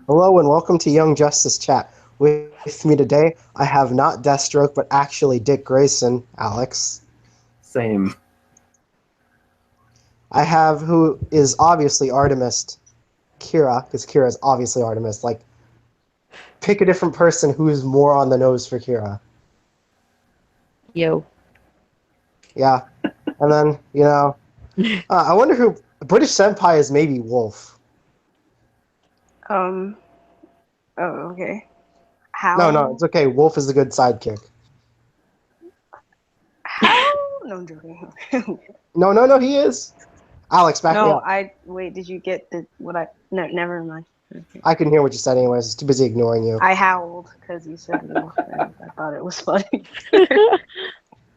Hello and welcome to Young Justice Chat. With me today, I have not Deathstroke, but actually Dick Grayson, Alex. Same. I have who is obviously Artemis, Kira, because Kira is obviously Artemis. Like, pick a different person who is more on the nose for Kira. Yo. Yeah. And then, I wonder who... British Senpai is maybe Wolf. Um. Oh, okay. No, How? it's okay. Wolf is a good sidekick. How? No, I'm joking. No, he is. Alex, back me No, up. wait. Did you get the what I? No, never mind. Okay. I couldn't hear what you said anyways. I was too busy ignoring you. I howled because you said wolf, and I thought it was funny.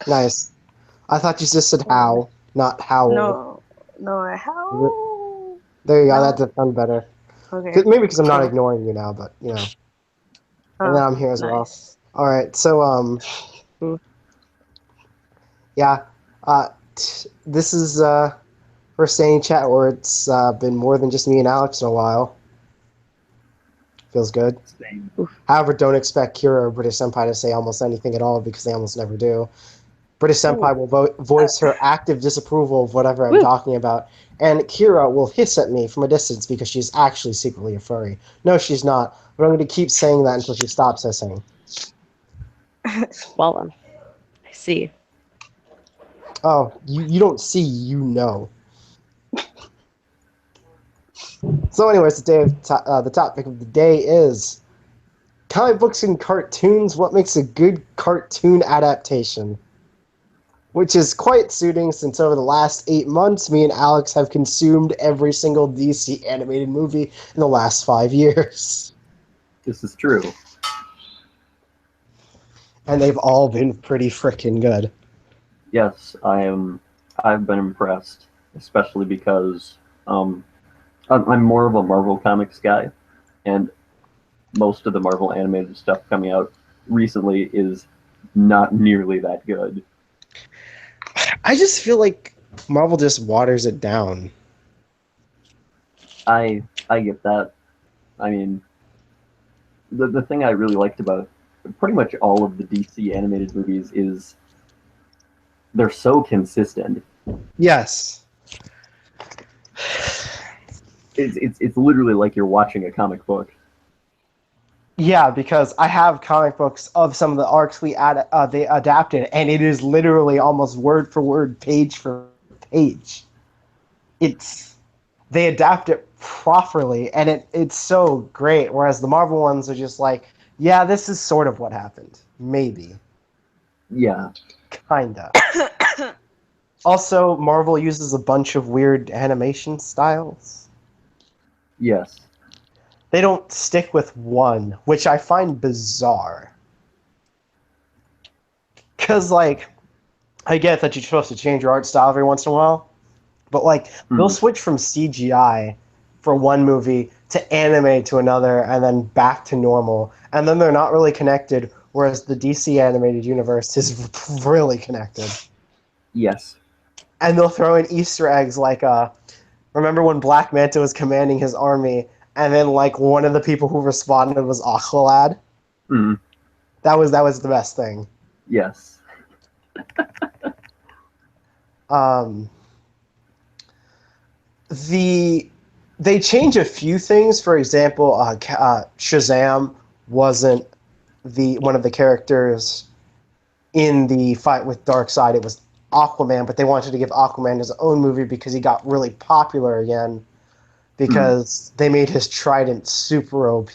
Nice. I thought you just said how, not howl. No, I howled. There you go. No? That does sound better. Okay. Maybe because I'm not Cool. ignoring you now, but And Oh, then I'm here as well. nice. All right. So yeah. This is first staying chat where it's been more than just me and Alex in a while. Feels good. Same. However, don't expect Kira or British Senpai to say almost anything at all because they almost never do. British Senpai will voice her active disapproval of whatever I'm talking about, and Kira will hiss at me from a distance because she's actually secretly a furry. No, she's not, but I'm going to keep saying that until she stops hissing. Well, I see. Oh, you don't see, you know. So anyways, the topic of the day is comic books and cartoons. What makes a good cartoon adaptation? Which is quite suiting since over the last 8 months, me and Alex have consumed every single DC animated movie in the last 5 years. This is true. And they've all been pretty frickin' good. Yes, I've been impressed, especially because I'm more of a Marvel Comics guy, and most of the Marvel animated stuff coming out recently is not nearly that good. I just feel like Marvel just waters it down. I get that. I mean, the thing I really liked about pretty much all of the DC animated movies is they're so consistent. Yes. It's literally like you're watching a comic book. Yeah, because I have comic books of some of the arcs they adapted, and it is literally almost word for word, page for page. They adapt it properly, and it's so great. Whereas the Marvel ones are just like, yeah, this is sort of what happened, maybe, Yeah, kinda. Also, Marvel uses a bunch of weird animation styles. yes. They don't stick with one, which I find bizarre. Because, like, I get that you're supposed to change your art style every once in a while, but, like, they'll switch from CGI for one movie to anime to another and then back to normal, and then they're not really connected, whereas the DC animated universe is really connected. Yes. And they'll throw in Easter eggs like, remember when Black Manta was commanding his army, and then, like, one of the people who responded was Aqualad? Mm. That was the best thing. Yes. They change a few things. For example, Shazam wasn't one of the characters in the fight with Darkseid. It was Aquaman, but they wanted to give Aquaman his own movie because he got really popular again because they made his trident super OP.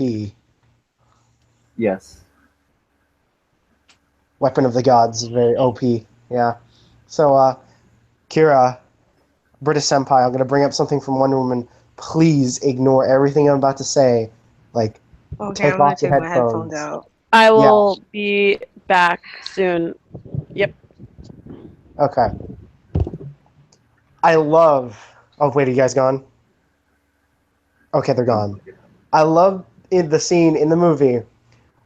Yes. Weapon of the Gods is very OP. Yeah. So, Kira, British Senpai, I'm going to bring up something from Wonder Woman. Please ignore everything I'm about to say. Like, Okay, take I'm gonna off your take my headphones headphones. out. I will be back soon. Yep. Okay. I love... Oh, wait, are you guys gone? Okay, they're gone. I love the scene in the movie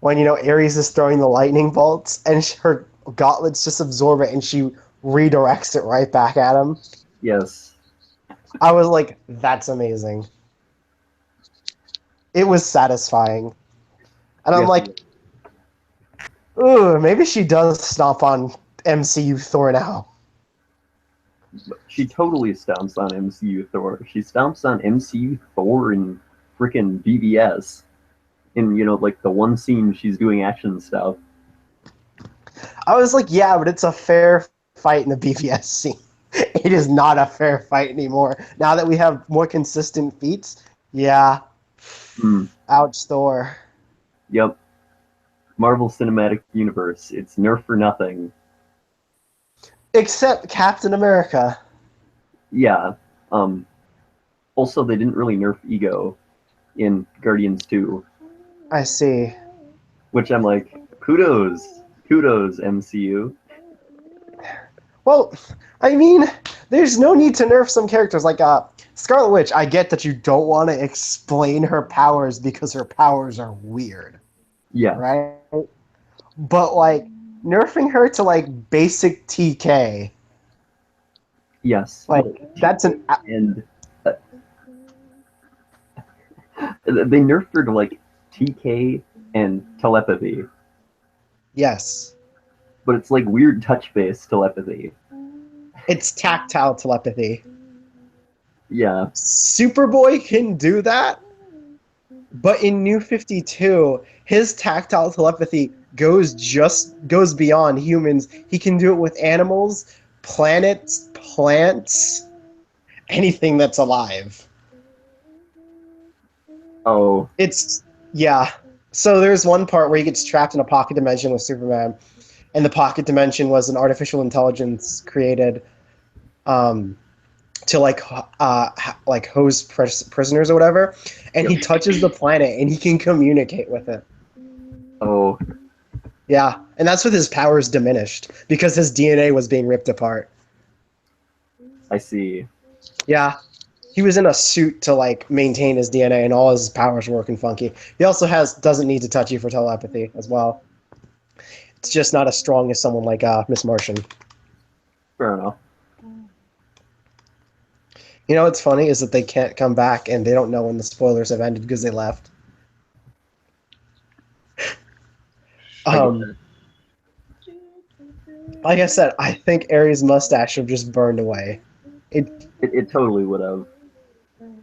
when, Ares is throwing the lightning bolts and her gauntlets just absorb it and she redirects it right back at him. Yes. I was like, that's amazing. It was satisfying. And I'm Yes, like, ooh, maybe she does stomp on MCU Thor now. she totally stomps on MCU Thor. She stomps on MCU Thor in freaking BBS. In, like the one scene she's doing action stuff. I was like, yeah, but it's a fair fight in the BVS scene. It is not a fair fight anymore. Now that we have more consistent feats, yeah. Hmm. Ouch, Thor. Yep. Marvel Cinematic Universe. It's nerf for nothing. Except Captain America. Yeah. Also, they didn't really nerf Ego in Guardians 2, I see. which I'm like, kudos, MCU. Well, I mean, there's no need to nerf some characters like Scarlet Witch. I get that you don't want to explain her powers because her powers are weird, Yes. right? But like nerfing her to like basic TK, Yes. like that's an And they nerfed her to like TK and telepathy, yes. but it's like weird touch-based telepathy. It's tactile telepathy. Yeah. Superboy can do that, but in New 52, his tactile telepathy goes beyond humans. He can do it with animals, planets, plants, anything that's alive. Oh. It's yeah. So there's one part where he gets trapped in a pocket dimension with Superman, and the pocket dimension was an artificial intelligence created to like hose prisoners or whatever, and he touches the planet and he can communicate with it. Oh. Yeah, and that's with his powers diminished because his DNA was being ripped apart. I see. Yeah, he was in a suit to like maintain his DNA, and all his powers were working funky. He also doesn't need to touch you for telepathy as well. It's just not as strong as someone like Miss Martian. Fair enough. You know what's funny is that they can't come back, and they don't know when the spoilers have ended because they left. Like I said, I think Ares' mustache have just burned away. It totally would have.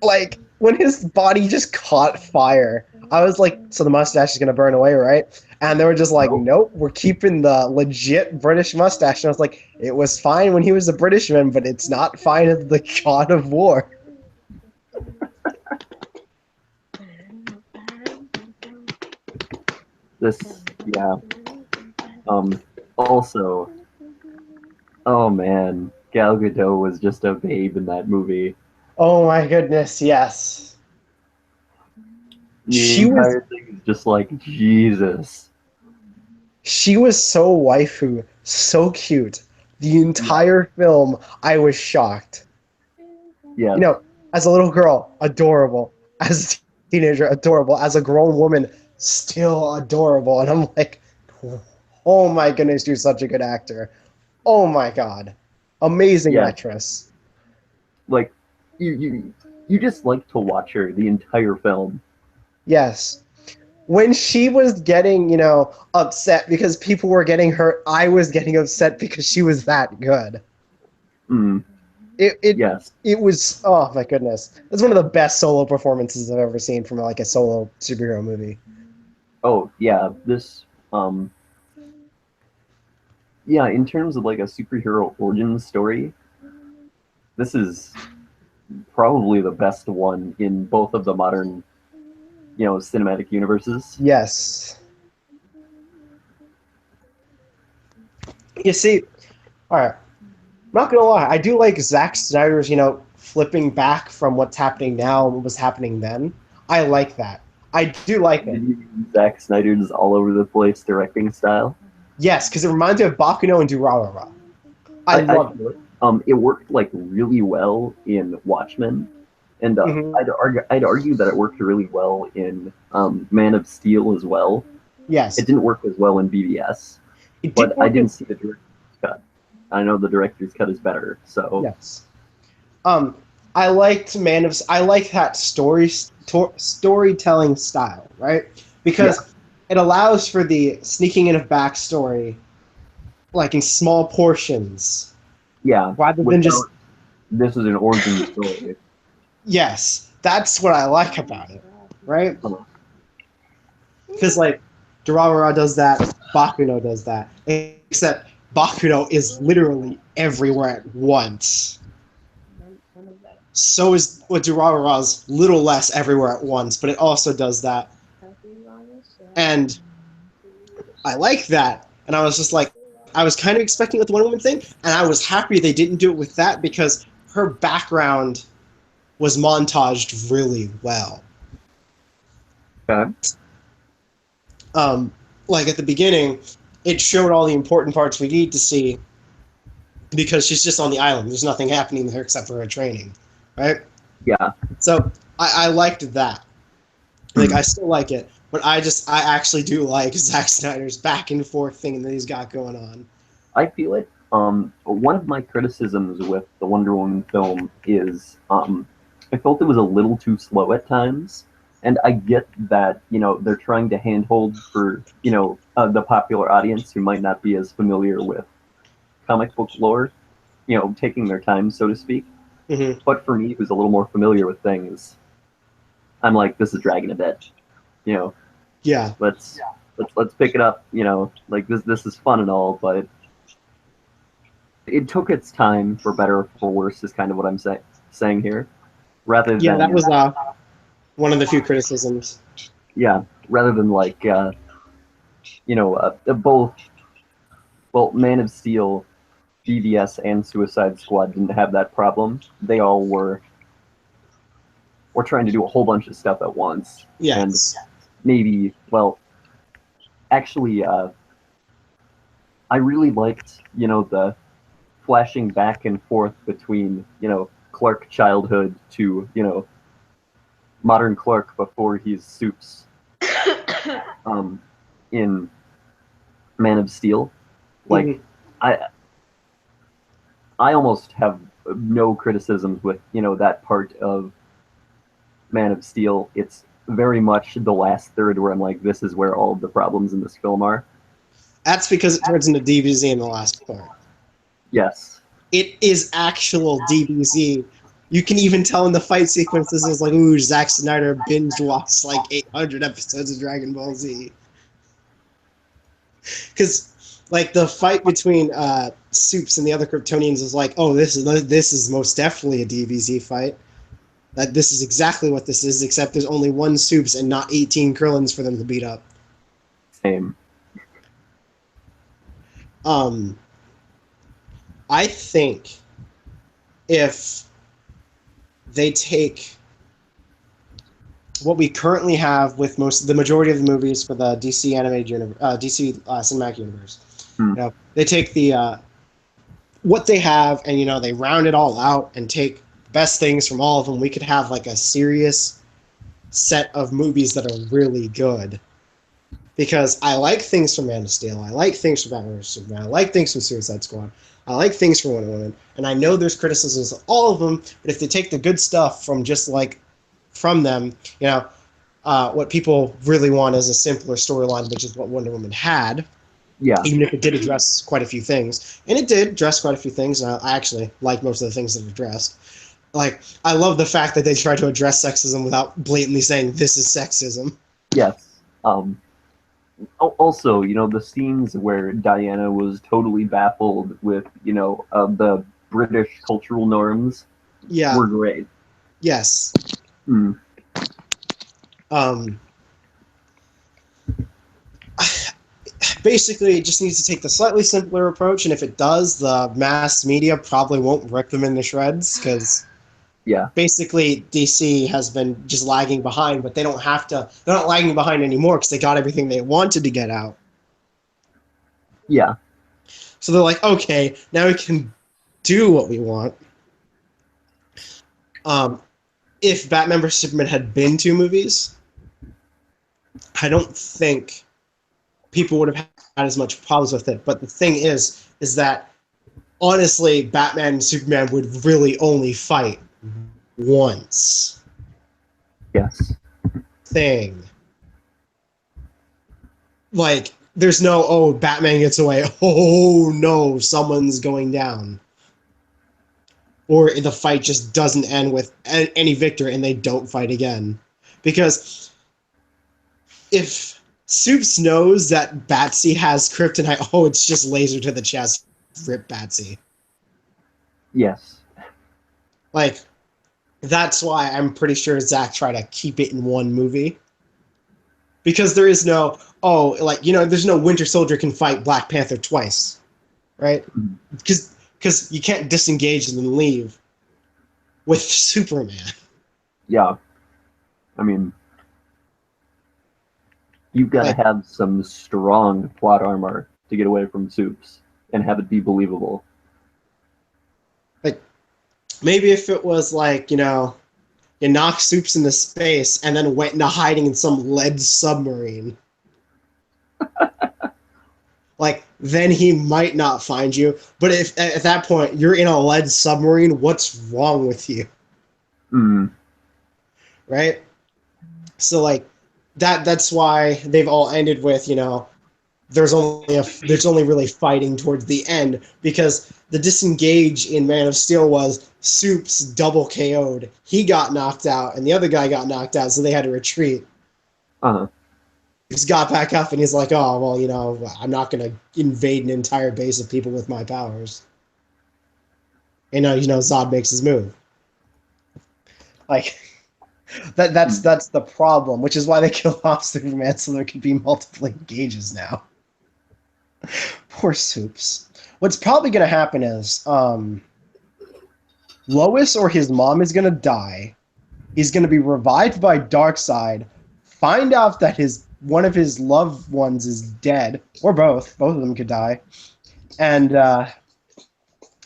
Like when his body just caught fire, I was like, so the mustache is gonna burn away, right? And they were just like, nope, we're keeping the legit British mustache. And I was like, it was fine when he was a Britishman, but it's not fine as the god of war. Yeah. Also, oh man, Gal Gadot was just a babe in that movie. Oh my goodness, yes. The entire thing is just like, Jesus. She was so waifu, so cute. The entire film, I was shocked. Yeah. You know, as a little girl, adorable. As a teenager, adorable. As a grown woman, still adorable. And I'm like, oh my goodness, you're such a good actor. Oh my god. Amazing actress. Like, you just like to watch her the entire film. Yes. When she was getting, upset because people were getting hurt, I was getting upset because she was that good. Mm. It was, oh my goodness. It's one of the best solo performances I've ever seen from like a solo superhero movie. Oh, yeah. This, yeah, in terms of like a superhero origin story, this is probably the best one in both of the modern, cinematic universes. Yes. You see, alright. I'm not gonna lie, I do like Zack Snyder's, flipping back from what's happening now and what was happening then. I like that. I do like it. Zack Snyder's all over the place directing style. Yes, because it reminds me of Bakuno and Durarara. I love it. It worked like really well in Watchmen, and I'd argue that it worked really well in Man of Steel as well. Yes, it didn't work as well in BBS, but I didn't see the director's cut. I know the director's cut is better. So yes, I liked I like that storytelling style, right? Because it allows for the sneaking in of backstory, like in small portions, Yeah, rather than without just this is an origin story. yes. That's what I like about it, right? Uh, Because like Durarara does that, Bakuno does that, except Bakuno is literally everywhere at once. So is what Durarara's little less everywhere at once, but it also does that. And I like that. And I was just like, I was kind of expecting it with the Wonder Woman thing, and I was happy they didn't do it with that because her background was montaged really well. okay. Like at the beginning, it showed all the important parts we need to see because she's just on the island. There's nothing happening there except for her training, right? Yeah. So I liked that. Like I still like it, but I actually do like Zack Snyder's back and forth thing that he's got going on. I feel it. One of my criticisms with the Wonder Woman film is I felt it was a little too slow at times. And I get that, they're trying to handhold for, the popular audience who might not be as familiar with comic book lore, taking their time, so to speak. Mm-hmm. But for me, who's a little more familiar with things, I'm like, this is dragging a bit. Yeah. Let's pick it up. Like this is fun and all, but it took its time for better or for worse. Is kind of what I'm saying here, rather Yeah, than that was one of the few criticisms. rather than like both. Well, Man of Steel, BVS, and Suicide Squad didn't have that problem. They all were trying to do a whole bunch of stuff at once. Yes. And maybe, well, actually, I really liked, the flashing back and forth between, Clark childhood to, modern Clark before he's Supes in Man of Steel. Like, Mhm. I almost have no criticisms with, that part of Man of Steel. It's very much the last third where I'm like, this is where all of the problems in this film are. That's because it turns into DBZ in the last part. Yes. It is actual DBZ. You can even tell in the fight sequences, it's like, ooh, Zack Snyder binge watched like 800 episodes of Dragon Ball Z. Because, like, the fight between Supes and the other Kryptonians is like, oh, this is most definitely a DBZ fight. That this is exactly what this is, except there's only one Supes and not 18 Krillins for them to beat up. Same. I think if they take what we currently have with the majority of the movies for the DC animated universe, DC cinematic universe, they take the what they have and they round it all out and take best things from all of them. We could have like a serious set of movies that are really good. Because I like things from Man of Steel, I like things from Batman vs Superman, I like things from Suicide Squad, I like things from Wonder Woman, and I know there's criticisms of all of them, but if they take the good stuff from just like from them, what people really want is a simpler storyline, which is what Wonder Woman had. Yeah. Even if it did address quite a few things, and it did address quite a few things, and I actually like most of the things that it addressed. Like, I love the fact that they try to address sexism without blatantly saying this is sexism. Yes. Also, the scenes where Diana was totally baffled with, the British cultural norms were great. Yes. Basically, it just needs to take the slightly simpler approach, and if it does, the mass media probably won't rip them into shreds, because basically DC has been just lagging behind, but they don't have to. They're not lagging behind anymore because they got everything they wanted to get out. Yeah. So they're like, okay, now we can do what we want. If Batman vs Superman had been 2 movies, I don't think people would have had as much problems with it. But the thing is that honestly, Batman and Superman would really only fight once Yes. thing. Like, there's no, oh, Batman gets away. Oh, no, someone's going down. Or the fight just doesn't end with any victor and they don't fight again. Because if Soups knows that Batsy has kryptonite, oh, it's just laser to the chest, rip Batsy. Yes. Like, that's why I'm pretty sure Zack tried to keep it in one movie. Because there is no, oh, like, there's no Winter Soldier can fight Black Panther twice, right? Because you can't disengage and then leave with Superman. Yeah. I mean, you've got to Like, have some strong plot armor to get away from Soups and have it be believable. like, maybe if it was like, you knock Soups into space and then went into hiding in some lead submarine. Like, then he might not find you. But if at that point you're in a lead submarine, what's wrong with you? Mm. Right? So like that's why they've all ended with, there's only really fighting towards the end, because the disengage in Man of Steel was Soups double KO'd. He got knocked out and the other guy got knocked out, so they had to retreat. Uh-huh. He's got back up and he's like, oh, well, I'm not going to invade an entire base of people with my powers. And Zod makes his move. Like, that's the problem, which is why they kill off Superman, so there can be multiple engages now. Poor Soups. What's probably going to happen is Lois or his mom is going to die. He's going to be revived by Darkseid, find out that one of his loved ones is dead, or both. Both of them could die. And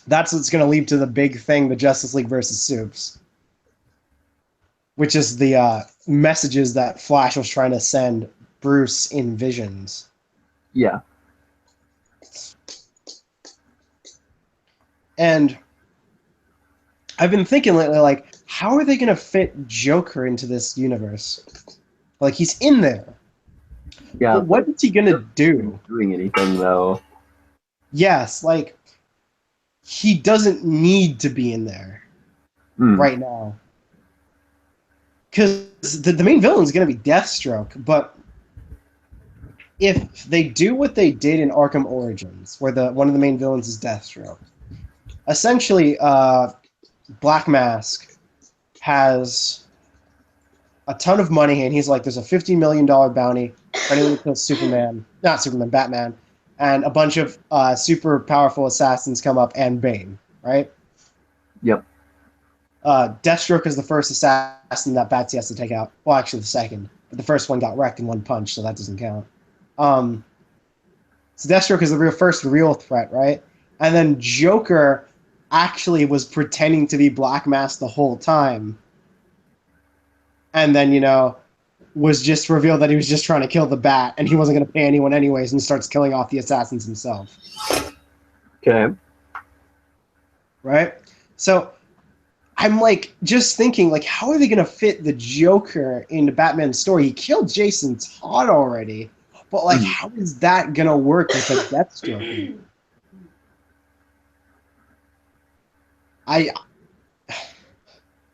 that's what's going to lead to the big thing, the Justice League versus Soups. Which is the messages that Flash was trying to send Bruce in visions. Yeah. And I've been thinking lately, like, how are they going to fit Joker into this universe? Like, he's in there. Yeah. But what is he going to do? Doing anything, though. Yes, like, he doesn't need to be in there right now. Because the main villain is going to be Deathstroke, but if they do what they did in Arkham Origins, where one of the main villains is Deathstroke, essentially, Black Mask has a ton of money, and he's like, there's a $50 million bounty for anyone who kills Batman, and a bunch of super powerful assassins come up, and Bane, right? Yep. Deathstroke is the first assassin that Batsy has to take out. Well, actually the second, but the first one got wrecked in one punch, so that doesn't count. So Deathstroke is the first real threat, right? And then Joker actually was pretending to be Black Mask the whole time. And then, was just revealed that he was just trying to kill the Bat, and he wasn't going to pay anyone anyways, and starts killing off the assassins himself. Okay. Right? So I'm like just thinking, like, how are they going to fit the Joker into Batman's story? He killed Jason Todd already, but like, how is that going to work with a Deathstroke?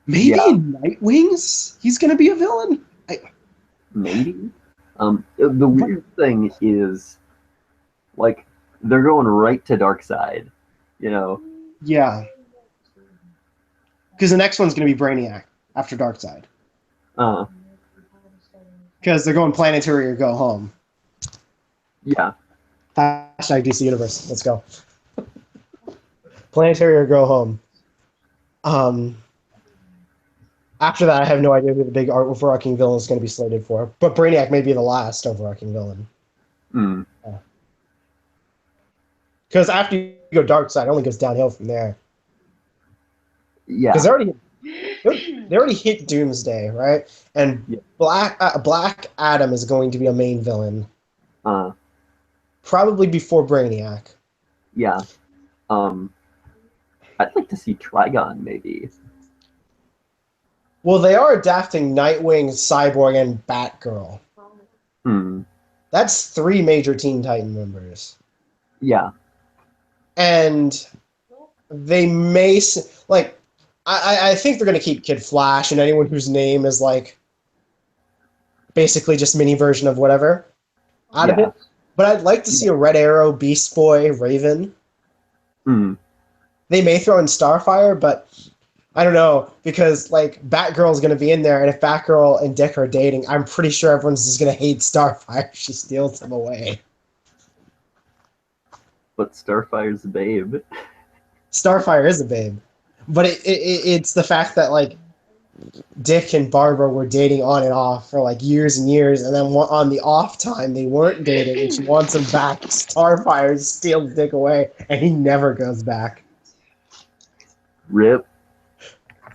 Maybe in Nightwings he's going to be a villain. Maybe. The weird thing is, like, they're going right to Darkseid. Yeah. Because the next one's going to be Brainiac after Darkseid. Because they're going planetary or go home. Yeah. Hashtag DC Universe. Let's go. Planetary or go home. After that, I have no idea who the big overarching villain is going to be slated for. But Brainiac may be the last overarching villain. Because after you go Darkseid, it only goes downhill from there. Yeah. Because they already hit Doomsday, right? And Black Adam is going to be a main villain. Probably before Brainiac. Yeah. I'd like to see Trigon, maybe. Well, they are adapting Nightwing, Cyborg, and Batgirl. Hmm. That's 3 major Teen Titan members. Yeah. And they may like I think they're gonna keep Kid Flash and anyone whose name is like basically just mini version of whatever out of Yeah. it. But I'd like to see a Red Arrow, Beast Boy, Raven. Hmm. They may throw in Starfire, but I don't know, because like Batgirl's gonna be in there, and if Batgirl and Dick are dating, I'm pretty sure everyone's just gonna hate Starfire if she steals him away. But Starfire's a babe. Starfire is a babe. But it's the fact that like Dick and Barbara were dating on and off for like years and years, and then on the off time they weren't dating, and she wants him back. Starfire steals Dick away, and he never goes back. Rip.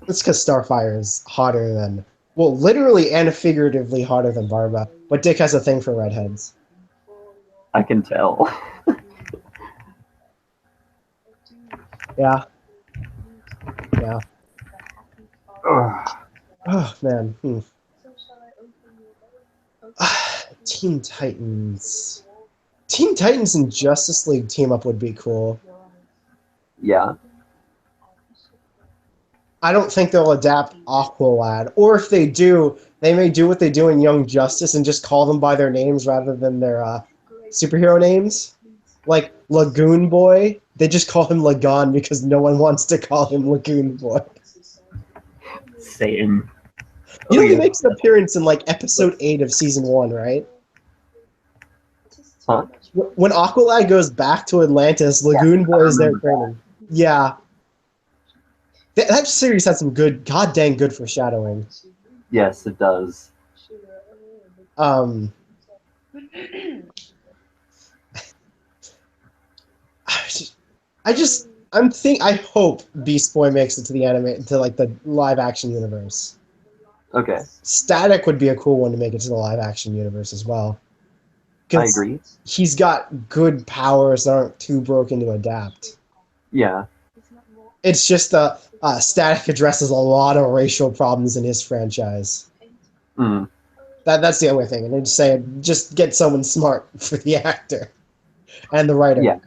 It's because Starfire is hotter than, well, literally and figuratively hotter than Barbara, but Dick has a thing for redheads. I can tell. Yeah. Yeah. Ugh. Oh, man. Teen Titans. Teen Titans and Justice League team up would be cool. Yeah. I don't think they'll adapt Aqualad. Or if they do, they may do what they do in Young Justice and just call them by their names rather than their superhero names. Like Lagoon Boy, they just call him Lagon because no one wants to call him Lagoon Boy. Same. You know, he yeah. makes an appearance in like episode 8 of season 1, right? Huh? When Aqualad goes back to Atlantis, Lagoon Boy is there training. Yeah. That series had some good, goddamn good foreshadowing. Yes, it does. I hope Beast Boy makes it to the anime, to like the live action universe. Okay. Static would be a cool one to make it to the live action universe as well. I agree. He's got good powers that aren't too broken to adapt. Yeah. It's just Static addresses a lot of racial problems in his franchise. Mm. That's the only thing. And they'd say just get someone smart for the actor and the writer. Yeah.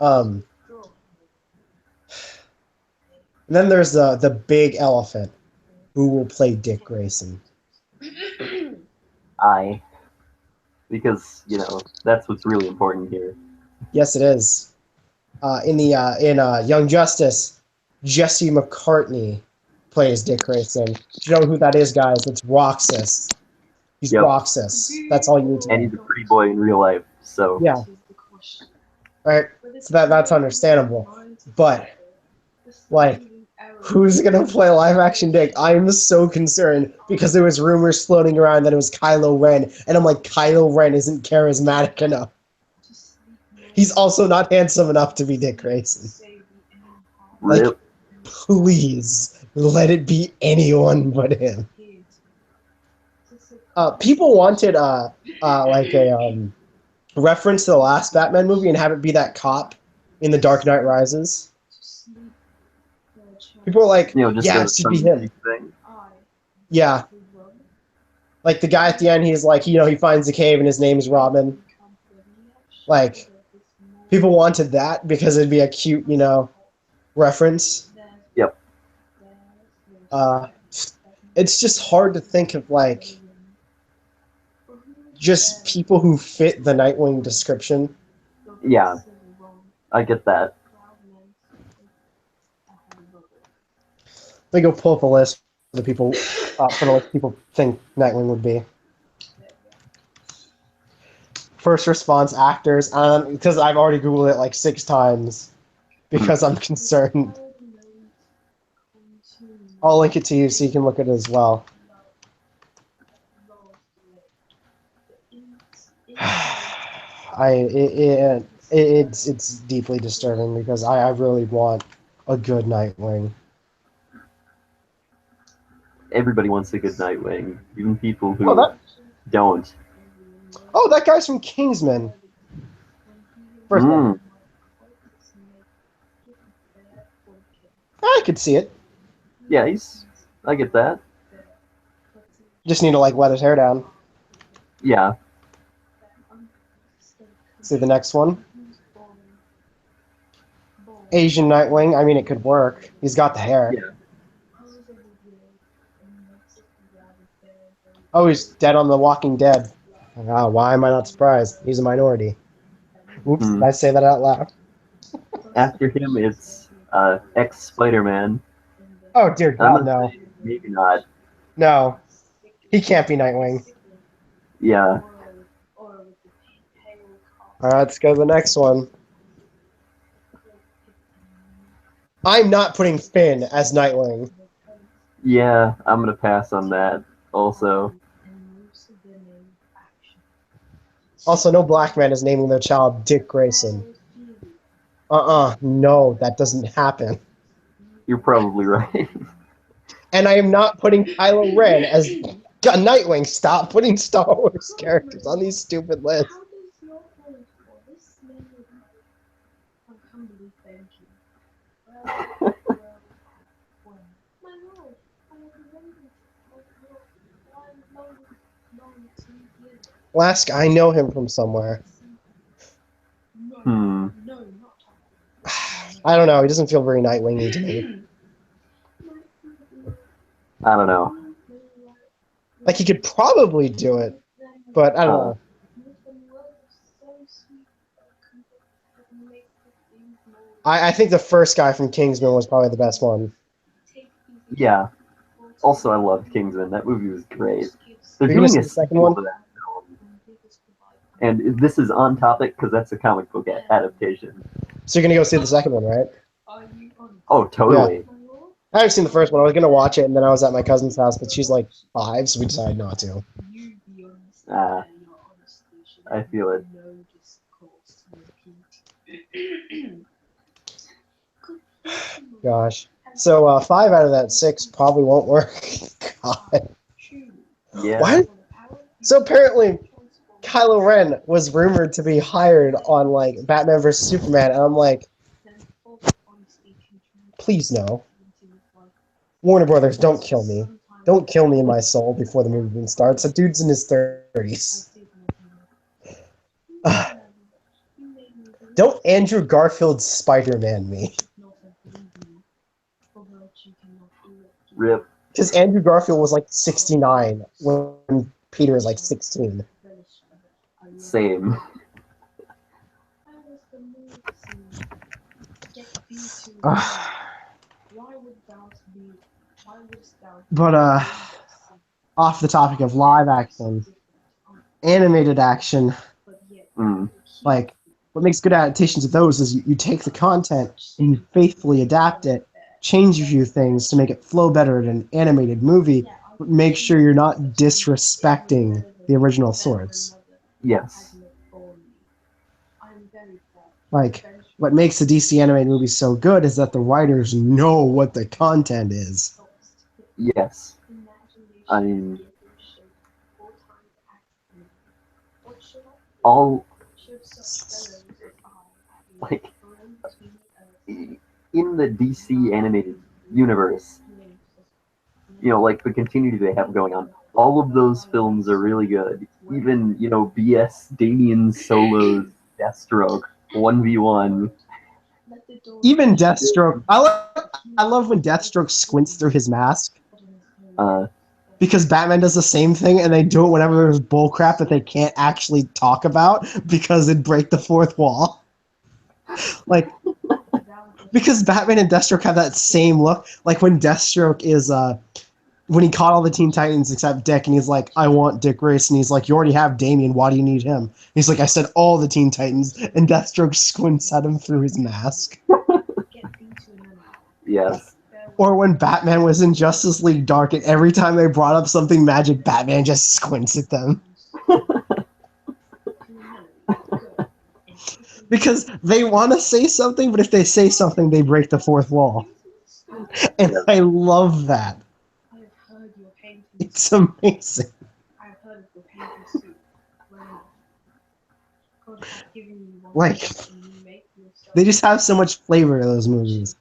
And then there's the big elephant who will play Dick Grayson. Because, you know, that's what's really important here. Yes, it is. In Young Justice, Jesse McCartney plays Dick Grayson. Do you know who that is, guys? It's Roxas. He's Roxas. That's all you need to know. And he's a pretty boy in real life, so... Yeah. Right? So that's understandable. But, like, who's going to play live-action Dick? I'm so concerned because there was rumors floating around that it was Kylo Ren, and I'm like, Kylo Ren isn't charismatic enough. He's also not handsome enough to be Dick Grayson. Like, please, let it be anyone but him. People wanted like a reference to the last Batman movie and have it be that cop in The Dark Knight Rises. People are like, yeah, it should be him. Thing. Yeah. Like the guy at the end, he's like, you know, he finds a cave and his name is Robin. Like, people wanted that because it'd be a cute, you know, reference. Yep. It's just hard to think of, like, just people who fit the Nightwing description. Yeah, I get that. Let me go pull up a list for the people, for the list people think Nightwing would be. First response actors, because I've already Googled it like 6 times because I'm concerned. I'll link it to you so you can look at it as well. It's deeply disturbing because I really want a good Nightwing. Everybody wants a good Nightwing, even people who don't. Oh, that guy's from Kingsman. I could see it. Yeah, he's I get that. Just need to like let his hair down. Yeah. See the next one. Asian Nightwing. I mean, it could work. He's got the hair. Yeah. Oh, he's dead on The Walking Dead. Why am I not surprised? He's a minority. Oops, did I say that out loud? After him, it's ex-Spider-Man. Oh, dear I'm God, gonna no. say maybe not. No. He can't be Nightwing. Yeah. Alright, let's go to the next one. I'm not putting Finn as Nightwing. Yeah, I'm gonna pass on that. Also, Also, no black man is naming their child Dick Grayson. No, that doesn't happen. you're probably right. And I am not putting Kylo Ren as Nightwing. Stop putting Star Wars characters on these stupid lists. Last guy, I know him from somewhere. I don't know. He doesn't feel very Nightwing-y to me. I don't know. Like, he could probably do it, but I don't know. I think the first guy from Kingsman was probably the best one. Yeah. Also, I loved Kingsman. That movie was great. They're You're gonna doing see a the second sequel one? to that film. And this is on topic because that's a comic book adaptation. So you're gonna go see the second one, right? Oh, totally. I haven't seen the first one. I was gonna watch it, and then I was at my cousin's house, but she's like 5, so we decided not to. I feel it. Gosh. So 5 out of that 6 probably won't work. God. Yeah. Why? So apparently, Kylo Ren was rumored to be hired on like Batman vs Superman, and I'm like, please no. Warner Brothers, don't kill me. Don't kill me in my soul before the movie even starts. The dude's in his 30s. Don't Andrew Garfield Spider-Man me. Rip. Because Andrew Garfield was like 69 when Peter was like 16. Same. But off the topic of live action, animated action, like what makes good adaptations of those is you take the content and you faithfully adapt it, change a few things to make it flow better in an animated movie, but make sure you're not disrespecting the original source. Yes. Like, what makes the DC animated movies so good is that the writers know what the content is. Yes. I mean, all like in the DC animated universe, like the continuity they have going on, all of those films are really good. Even, BS Damien Solo's Deathstroke 1v1. Even Deathstroke, I love when Deathstroke squints through his mask. Because Batman does the same thing, and they do it whenever there's bullcrap that they can't actually talk about because it'd break the fourth wall. Like, because Batman and Deathstroke have that same look. Like when Deathstroke is, when he caught all the Teen Titans except Dick, and he's like, I want Dick Grayson. He's like, you already have Damian, why do you need him? He's like, I said all the Teen Titans, and Deathstroke squints at him through his mask. Yes. Or when Batman was in Justice League Dark, and every time they brought up something magic, Batman just squints at them. Because they want to say something, but if they say something, they break the fourth wall. And I love that. It's amazing. Like, they just have so much flavor in those movies.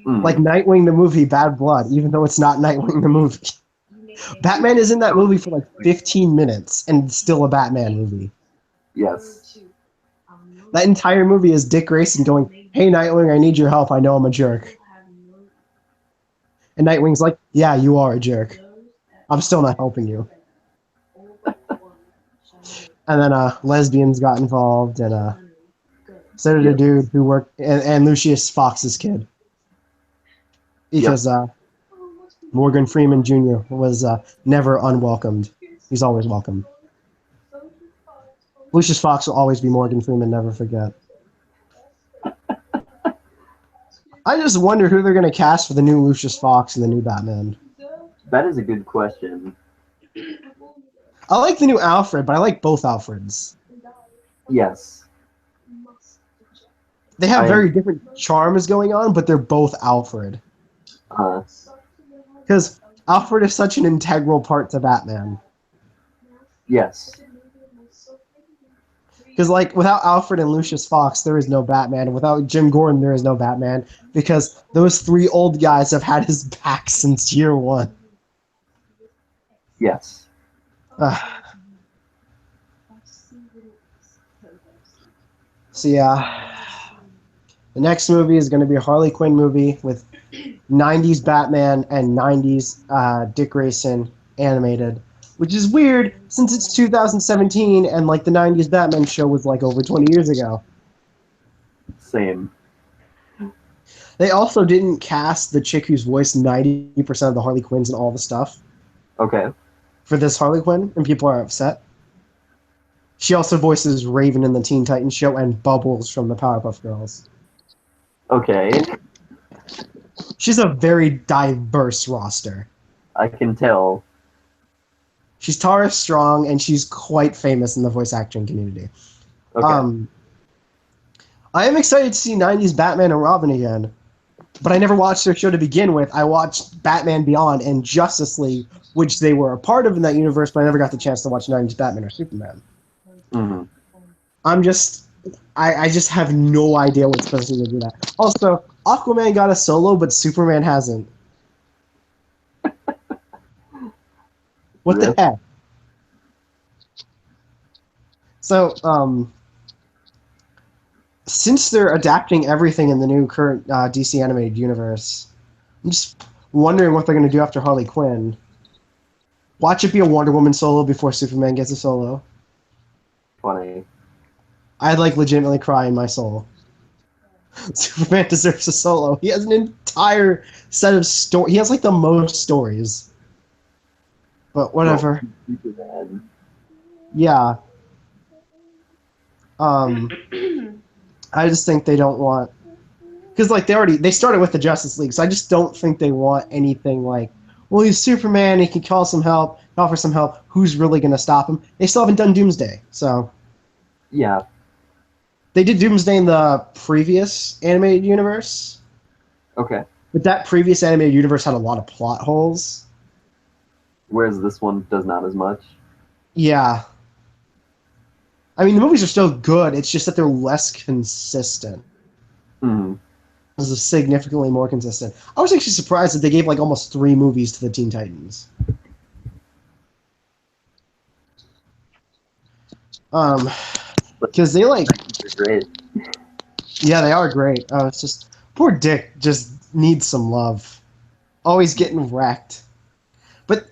Like Nightwing the movie, Bad Blood, even though it's not Nightwing the movie. Batman is in that movie for like 15 minutes, and it's still a Batman movie. Yes. That entire movie is Dick Grayson going, "Hey Nightwing, I need your help. I know I'm a jerk." And Nightwing's like, "Yeah, you are a jerk. I'm still not helping you." And then lesbians got involved, and so did a dude who worked, and Lucius Fox's kid. Because Morgan Freeman Jr. was never unwelcomed. He's always welcome. Lucius Fox will always be Morgan Freeman, never forget. I just wonder who they're going to cast for the new Lucius Fox and the new Batman. That is a good question. I like the new Alfred, but I like both Alfreds. Yes. They have very different charms going on, but they're both Alfred. Because Alfred is such an integral part to Batman. Yes. Because, like, without Alfred and Lucius Fox, there is no Batman. Without Jim Gordon, there is no Batman. Because those three old guys have had his back since year one. Yes. So, yeah. The next movie is going to be a Harley Quinn movie with 90s Batman and 90s Dick Grayson animated. Which is weird, since it's 2017, and, like, the 90s Batman show was, like, over 20 years ago. Same. They also didn't cast the chick who's voiced 90% of the Harley Quinns and all the stuff. Okay. For this Harley Quinn, and people are upset. She also voices Raven in the Teen Titans show and Bubbles from the Powerpuff Girls. Okay. She's a very diverse roster. I can tell. She's Tara Strong, and she's quite famous in the voice acting community. Okay. I am excited to see 90s Batman and Robin again, but I never watched their show to begin with. I watched Batman Beyond and Justice League, which they were a part of in that universe, but I never got the chance to watch 90s Batman or Superman. I just have no idea what's supposed to do that. Also, Aquaman got a solo, but Superman hasn't. What the heck? So, since they're adapting everything in the new current DC animated universe, I'm just wondering what they're going to do after Harley Quinn. Watch it be a Wonder Woman solo before Superman gets a solo. Funny. I'd like legitimately cry in my soul. Superman deserves a solo. He has an entire set of stories. He has like the most stories. But whatever. Yeah. I just think they don't want, because like they started with the Justice League, so I just don't think they want anything like, well, he's Superman, he can call some help, offer some help. Who's really going to stop him? They still haven't done Doomsday, so yeah, they did Doomsday in the previous animated universe. Okay. But that previous animated universe had a lot of plot holes. Whereas this one does not as much. Yeah. I mean, the movies are still good. It's just that they're less consistent. This is significantly more consistent. I was actually surprised that they gave like almost 3 movies to the Teen Titans. Because they like... They're great. Yeah, they are great. It's just... Poor Dick just needs some love. Always getting wrecked. But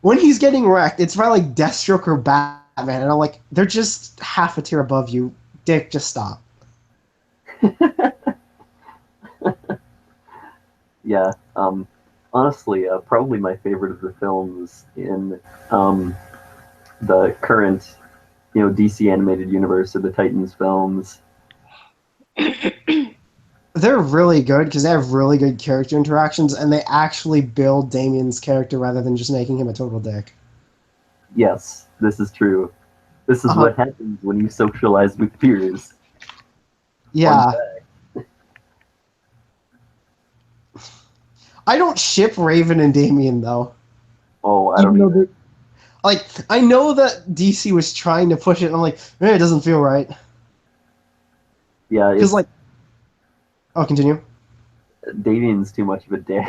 when he's getting wrecked, it's probably like Deathstroke or Batman. And I'm like, they're just half a tier above you. Dick, just stop. Yeah. Honestly, probably my favorite of the films in the current, DC animated universe of the Titans films. They're really good because they have really good character interactions, and they actually build Damian's character rather than just making him a total dick. Yes, this is true. This is what happens when you socialize with peers. Yeah. I don't ship Raven and Damian, though. Oh, I don't either. Like, I know that DC was trying to push it, and I'm like, it doesn't feel right. Yeah, Because, like... Oh, continue. Damien's too much of a dick.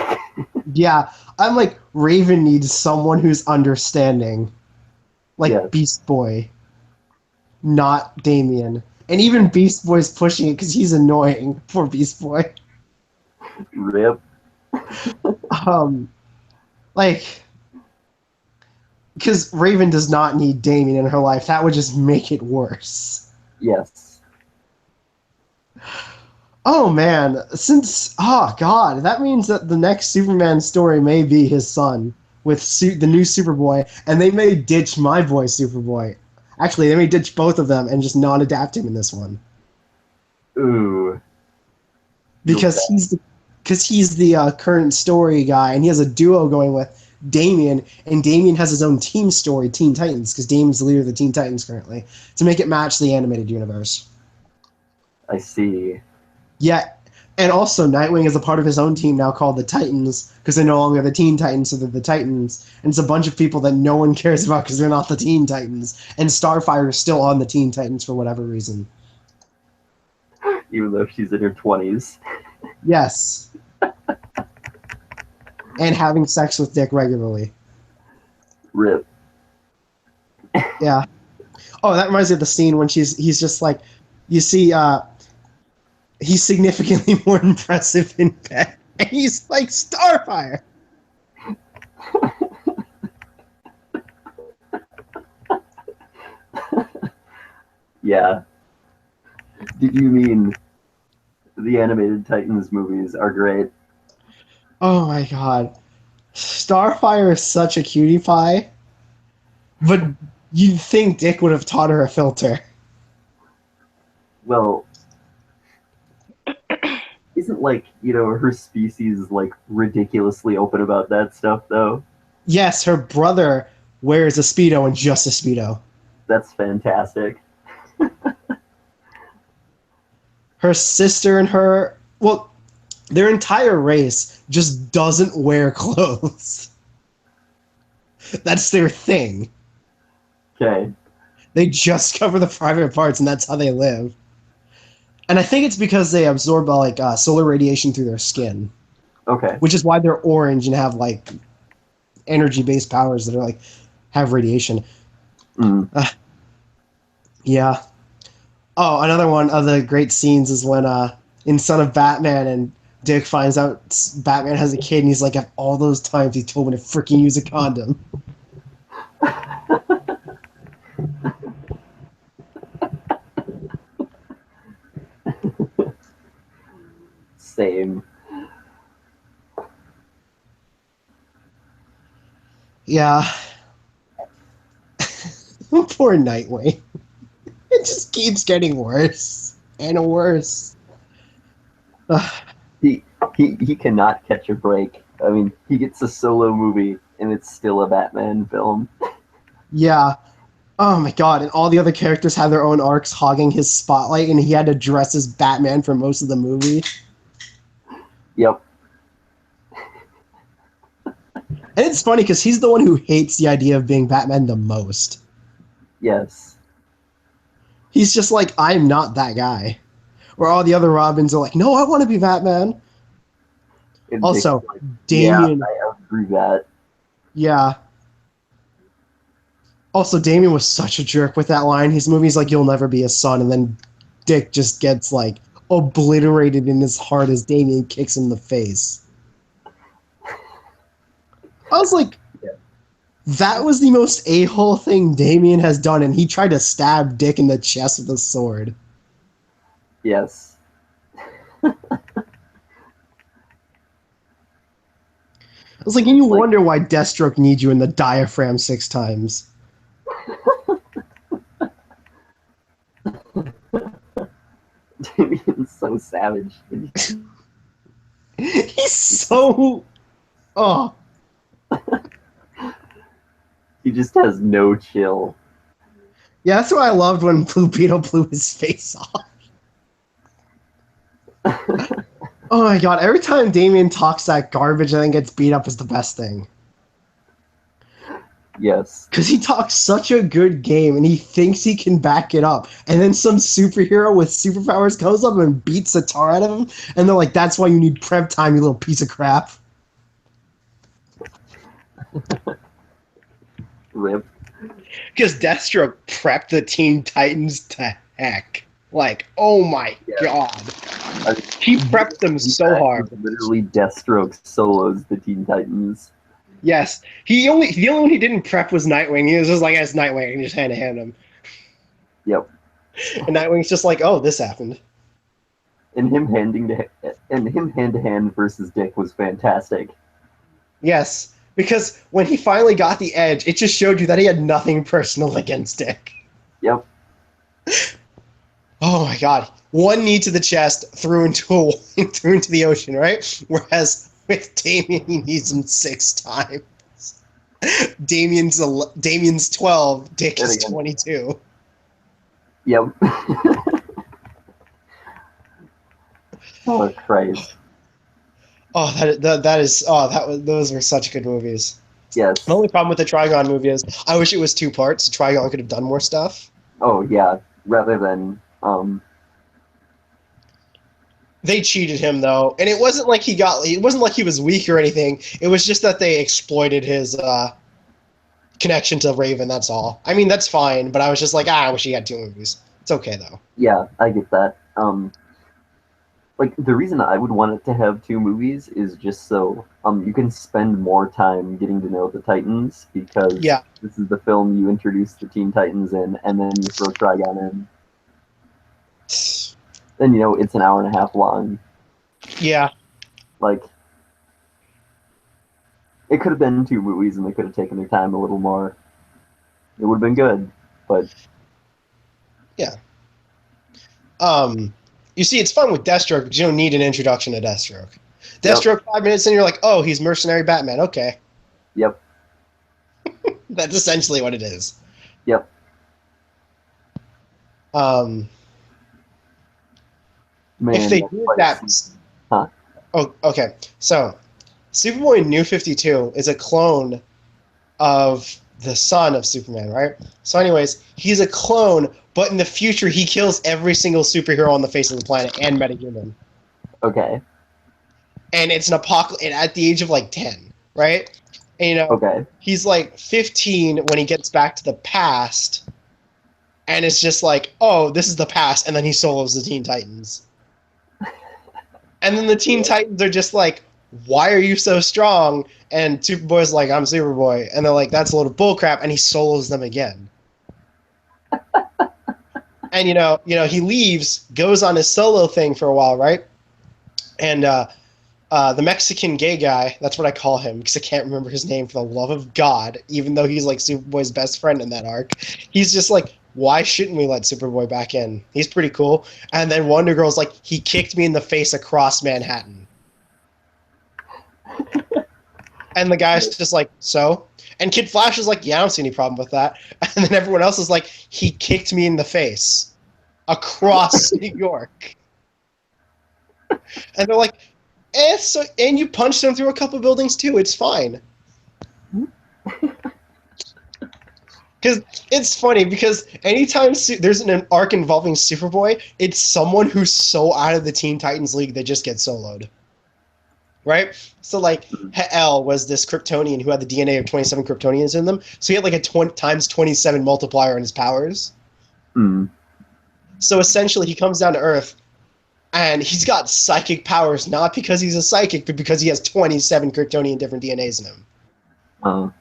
Yeah, I'm like, Raven needs someone who's understanding. Like Yes. Beast Boy, not Damien. And even Beast Boy's pushing it because he's annoying. Poor Beast Boy. Rip. Like, because Raven does not need Damien in her life. That would just make it worse. Yes. Oh man, oh god, that means that the next Superman story may be his son with the new Superboy, and they may ditch my boy Superboy. Actually, they may ditch both of them and just not adapt him in this one Ooh. because he's the current story guy, and he has a duo going with Damien, and Damien has his own team story, Teen Titans, because Damien's the leader of the Teen Titans currently, to make it match the animated universe. I see. Yeah, and also Nightwing is a part of his own team now called the Titans, because they're no longer the Teen Titans, so they're the Titans. And it's a bunch of people that no one cares about because they're not the Teen Titans. And Starfire is still on the Teen Titans for whatever reason. Even though she's in her 20s. Yes. And having sex with Dick regularly. Rip. Yeah. Oh, that reminds me of the scene when he's just like, you see, he's significantly more impressive in bed. And he's like, Starfire! Yeah. Did you mean the animated Titans movies are great? Oh my god. Starfire is such a cutie pie. But you'd think Dick would have taught her a filter. Well, isn't like, her species like ridiculously open about that stuff though? Yes, her brother wears a Speedo and just a Speedo. That's fantastic. Her sister and her, well, their entire race just doesn't wear clothes. That's their thing. Okay. They just cover the private parts, and that's how they live. And I think it's because they absorb solar radiation through their skin, Okay. which is why they're orange and have like energy-based powers that are like have radiation. Mm. Yeah. Oh, another one of the great scenes is when in Son of Batman and Dick finds out Batman has a kid, and he's like, "Of all those times he told me to freaking use a condom." Same. Yeah. Poor Nightwing. It just keeps getting worse and worse. He cannot catch a break. I mean, he gets a solo movie and it's still a Batman film. Yeah. Oh my god, and all the other characters had their own arcs hogging his spotlight, and he had to dress as Batman for most of the movie. Yep. And it's funny because he's the one who hates the idea of being Batman the most. Yes. He's just like, I'm not that guy. Where all the other Robins are like, no, I want to be Batman. And Also, Dick's like, Damien. Yeah, I agree that. Yeah. Also, Damien was such a jerk with that line. His movie's like, you'll never be a son, and then Dick just gets like obliterated in his heart as Damien kicks him in the face. I was like, that was the most a-hole thing Damien has done, and he tried to stab Dick in the chest with a sword. Yes. I was like, and you wonder why Deathstroke needs you in the diaphragm 6 times. Damien's so savage. He's so... Oh. He just has no chill. Yeah, that's why I loved when Blue Beetle blew his face off. Oh my god, every time Damien talks that garbage and then gets beat up is the best thing. Yes. Because he talks such a good game and he thinks he can back it up. And then some superhero with superpowers comes up and beats the tar out of him. And they're like, that's why you need prep time, you little piece of crap. Rip. Because Deathstroke prepped the Teen Titans to heck. Like, oh my god. He prepped them so hard. Literally Deathstroke solos the Teen Titans. Yes. The only one he didn't prep was Nightwing. He was just like, it's Nightwing, and he just hand him. Yep. And Nightwing's just like, oh, this happened. And him hand to hand versus Dick was fantastic. Yes. Because when he finally got the edge, it just showed you that he had nothing personal against Dick. Yep. Oh my god. One knee to the chest, threw into the ocean, right? Whereas with Damien, he needs him 6 times. Damien's 12, Dick is 22. Yep. Oh Christ. Oh, those were such good movies. Yes. The only problem with the Trigon movie is I wish it was 2 parts. Trigon could have done more stuff. Oh yeah. Rather than They cheated him though, and it wasn't like he was weak or anything. It was just that they exploited his connection to Raven. That's all. I mean, that's fine, but I was just like, I wish he had 2 movies. It's okay though. Yeah, I get that. Like the reason I would want it to have 2 movies is just so you can spend more time getting to know the Titans, because this is the film you introduce the Teen Titans in, and then you throw Trigon in. Then it's an hour and a half long. Yeah. Like it could have been 2 movies, and they could have taken their time a little more. It would have been good, but yeah. You see, it's fun with Deathstroke because you don't need an introduction to Deathstroke. Deathstroke, 5 minutes in, you're like, oh, he's mercenary Batman. Okay. Yep. That's essentially what it is. Yep. Man, if they did that... Huh? Oh, okay. So, Superboy New 52 is a clone of the son of Superman, right? So anyways, he's a clone, but in the future he kills every single superhero on the face of the planet and metahuman. Okay. And it's an apocalypse at the age of like 10, right? And, okay. He's like 15 when he gets back to the past, and it's just like, oh, this is the past, and then he solos the Teen Titans. And then the Teen Titans are just like, why are you so strong? And Superboy's like, I'm Superboy. And they're like, that's a load of bullcrap, and he solos them again. And he leaves, goes on his solo thing for a while, right? And the Mexican gay guy, that's what I call him, because I can't remember his name for the love of God, even though he's like Superboy's best friend in that arc. He's just like, why shouldn't we let Superboy back in? He's pretty cool. And then Wonder Girl's like, he kicked me in the face across Manhattan. And the guy's just like, so? And Kid Flash is like, yeah, I don't see any problem with that. And then everyone else is like, he kicked me in the face across New York. And they're like, and you punched him through a couple buildings too. It's fine. Because it's funny, because anytime there's an arc involving Superboy, it's someone who's so out of the Teen Titans League that just gets soloed. Right? So, like, Hel was this Kryptonian who had the DNA of 27 Kryptonians in them. So he had, like, a times 27 multiplier in his powers. Mm. So, essentially, he comes down to Earth, and he's got psychic powers, not because he's a psychic, but because he has 27 Kryptonian different DNAs in him.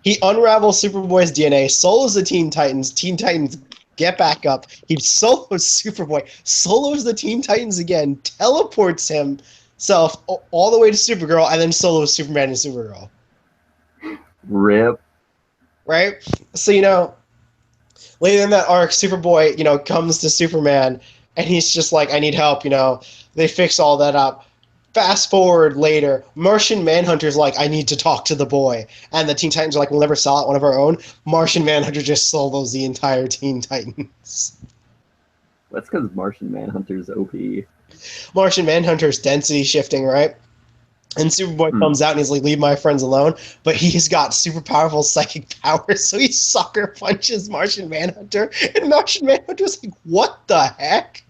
He unravels Superboy's DNA, solos the Teen Titans get back up. He solos Superboy, solos the Teen Titans again, teleports himself all the way to Supergirl, and then solos Superman and Supergirl. RIP. Right? So, later in that arc, Superboy, comes to Superman, and he's just like, I need help, They fix all that up. Fast forward later, Martian Manhunter's like, I need to talk to the boy. And the Teen Titans are like, we'll never sell it, one of our own. Martian Manhunter just solos the entire Teen Titans. That's because Martian Manhunter's OP. Martian Manhunter's density shifting, right? And Superboy comes out and he's like, leave my friends alone. But he's got super powerful psychic powers, so he sucker punches Martian Manhunter. And Martian Manhunter's like, what the heck?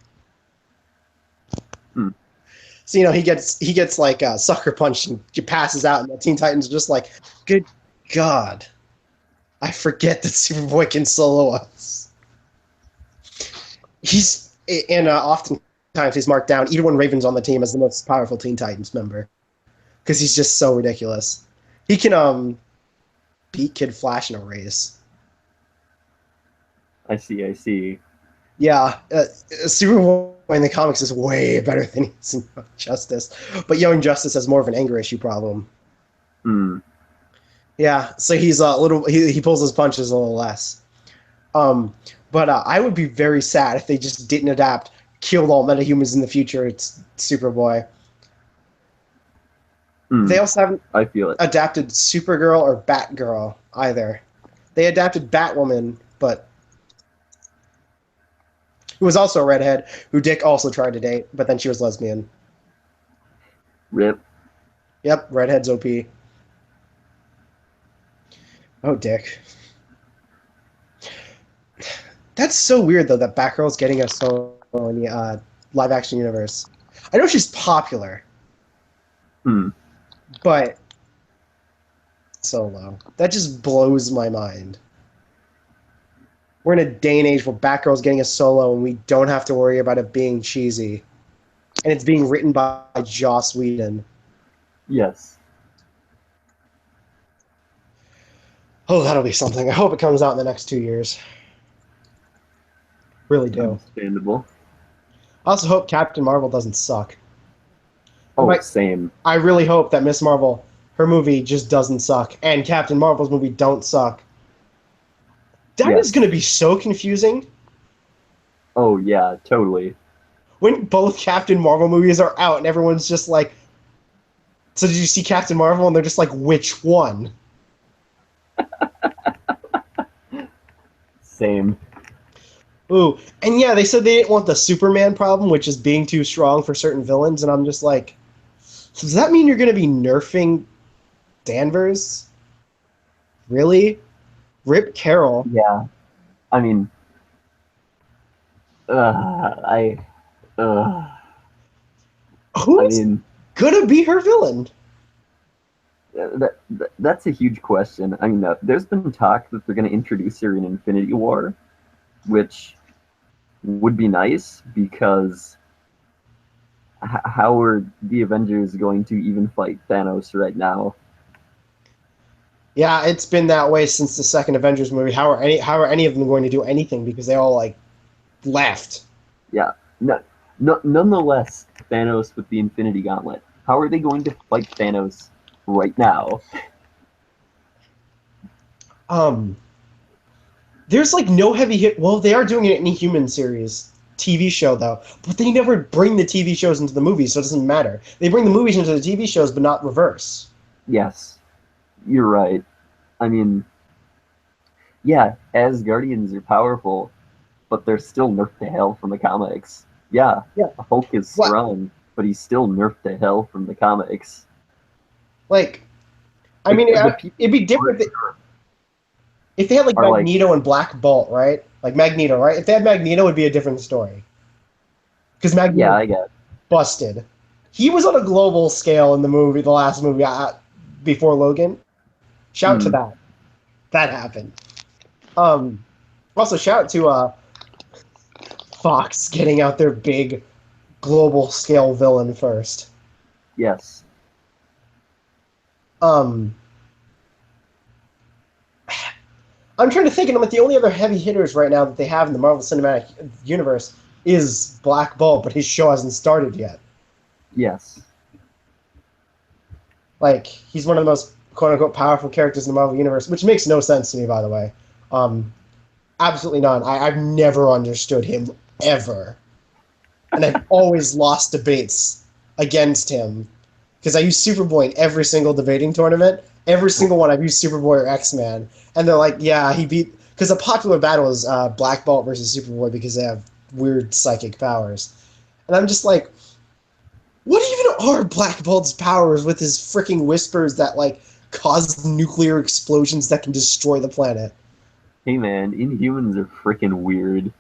So, he gets like sucker punched and he passes out, and the Teen Titans are just like, good God. I forget that Superboy can solo us. Oftentimes he's marked down, even when Raven's on the team, as the most powerful Teen Titans member. Because he's just so ridiculous. He can beat Kid Flash in a race. I see. Yeah, Superboy in the comics is way better than he is in Young Justice. But Young Justice has more of an anger issue problem. Yeah, so he's a little. He pulls his punches a little less. But I would be very sad if they just didn't adapt, killed all metahumans in the future. It's Superboy. They also haven't adapted Supergirl or Batgirl either. They adapted Batwoman, but who was also a redhead, who Dick also tried to date, but then she was lesbian. RIP. Yep, redhead's OP. Oh, Dick. That's so weird, though, that Batgirl's getting a solo in the live-action universe. I know she's popular. But solo. That just blows my mind. We're in a day and age where Batgirl's getting a solo and we don't have to worry about it being cheesy. And it's being written by Joss Whedon. Yes. Oh, that'll be something. I hope it comes out in the next 2 years. Really do. Understandable. I also hope Captain Marvel doesn't suck. Oh, same. I really hope that Miss Marvel, her movie just doesn't suck, and Captain Marvel's movie don't suck. That is going to be so confusing. Oh, yeah, totally. When both Captain Marvel movies are out and everyone's just like, so did you see Captain Marvel? And they're just like, which one? Same. Ooh, and yeah, they said they didn't want the Superman problem, which is being too strong for certain villains, and I'm just like, so does that mean you're going to be nerfing Danvers? Really? Rip Carroll. Yeah. I mean, who's going to be her villain? That's a huge question. I mean, there's been talk that they're going to introduce her in Infinity War, which would be nice, because how are the Avengers going to even fight Thanos right now? Yeah, it's been that way since the second Avengers movie. How are any of them going to do anything, because they all like left? Yeah. Nonetheless, Thanos with the Infinity Gauntlet. How are they going to fight Thanos right now? There's like no heavy hit. Well, they are doing it in a Human series TV show though, but they never bring the TV shows into the movies, so it doesn't matter. They bring the movies into the TV shows, but not reverse. Yes, you're right. I mean, yeah, Asgardians are powerful, but they're still nerfed to hell from the comics. Yeah. Hulk is strong, but he's still nerfed to hell from the comics. Like, I mean, it'd be different if they had like Magneto and Black Bolt, right? Like Magneto, right? If they had Magneto, it would be a different story. Because Magneto I get busted. He was on a global scale in the movie, the last movie before Logan. Shout to that. That happened. Also, shout to Fox getting out their big global scale villain first. Yes. I'm trying to think, and I'm like, the only other heavy hitters right now that they have in the Marvel Cinematic Universe is Black Bolt, but his show hasn't started yet. Yes. Like, he's one of the most quote-unquote powerful characters in the Marvel Universe, which makes no sense to me, by the way. Absolutely none. I've never understood him, ever. And I've always lost debates against him, because I use Superboy in every single debating tournament. Every single one I've used Superboy or X-Man. And they're like, yeah, he beat... Because a popular battle is Black Bolt versus Superboy because they have weird psychic powers. And I'm just like, what even are Black Bolt's powers with his freaking whispers that, like, cause nuclear explosions that can destroy the planet. Hey man, Inhumans are freaking weird.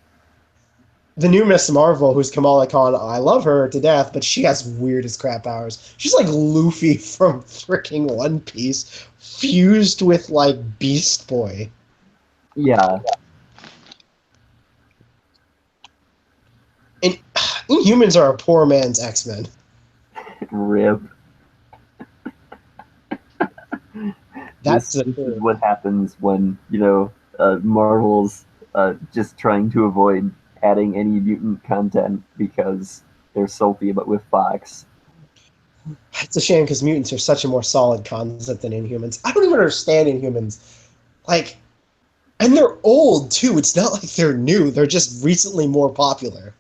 The new Miss Marvel, who's Kamala Khan, I love her to death, but she has weird as crap powers. She's like Luffy from freaking One Piece, fused with, like, Beast Boy. Yeah, And Inhumans are a poor man's X-Men. rip. That's This is what happens when, Marvel's just trying to avoid adding any mutant content because they're salty but with Fox. It's a shame because mutants are such a more solid concept than Inhumans. I don't even understand Inhumans. Like, and they're old too. It's not like they're new. They're just recently more popular.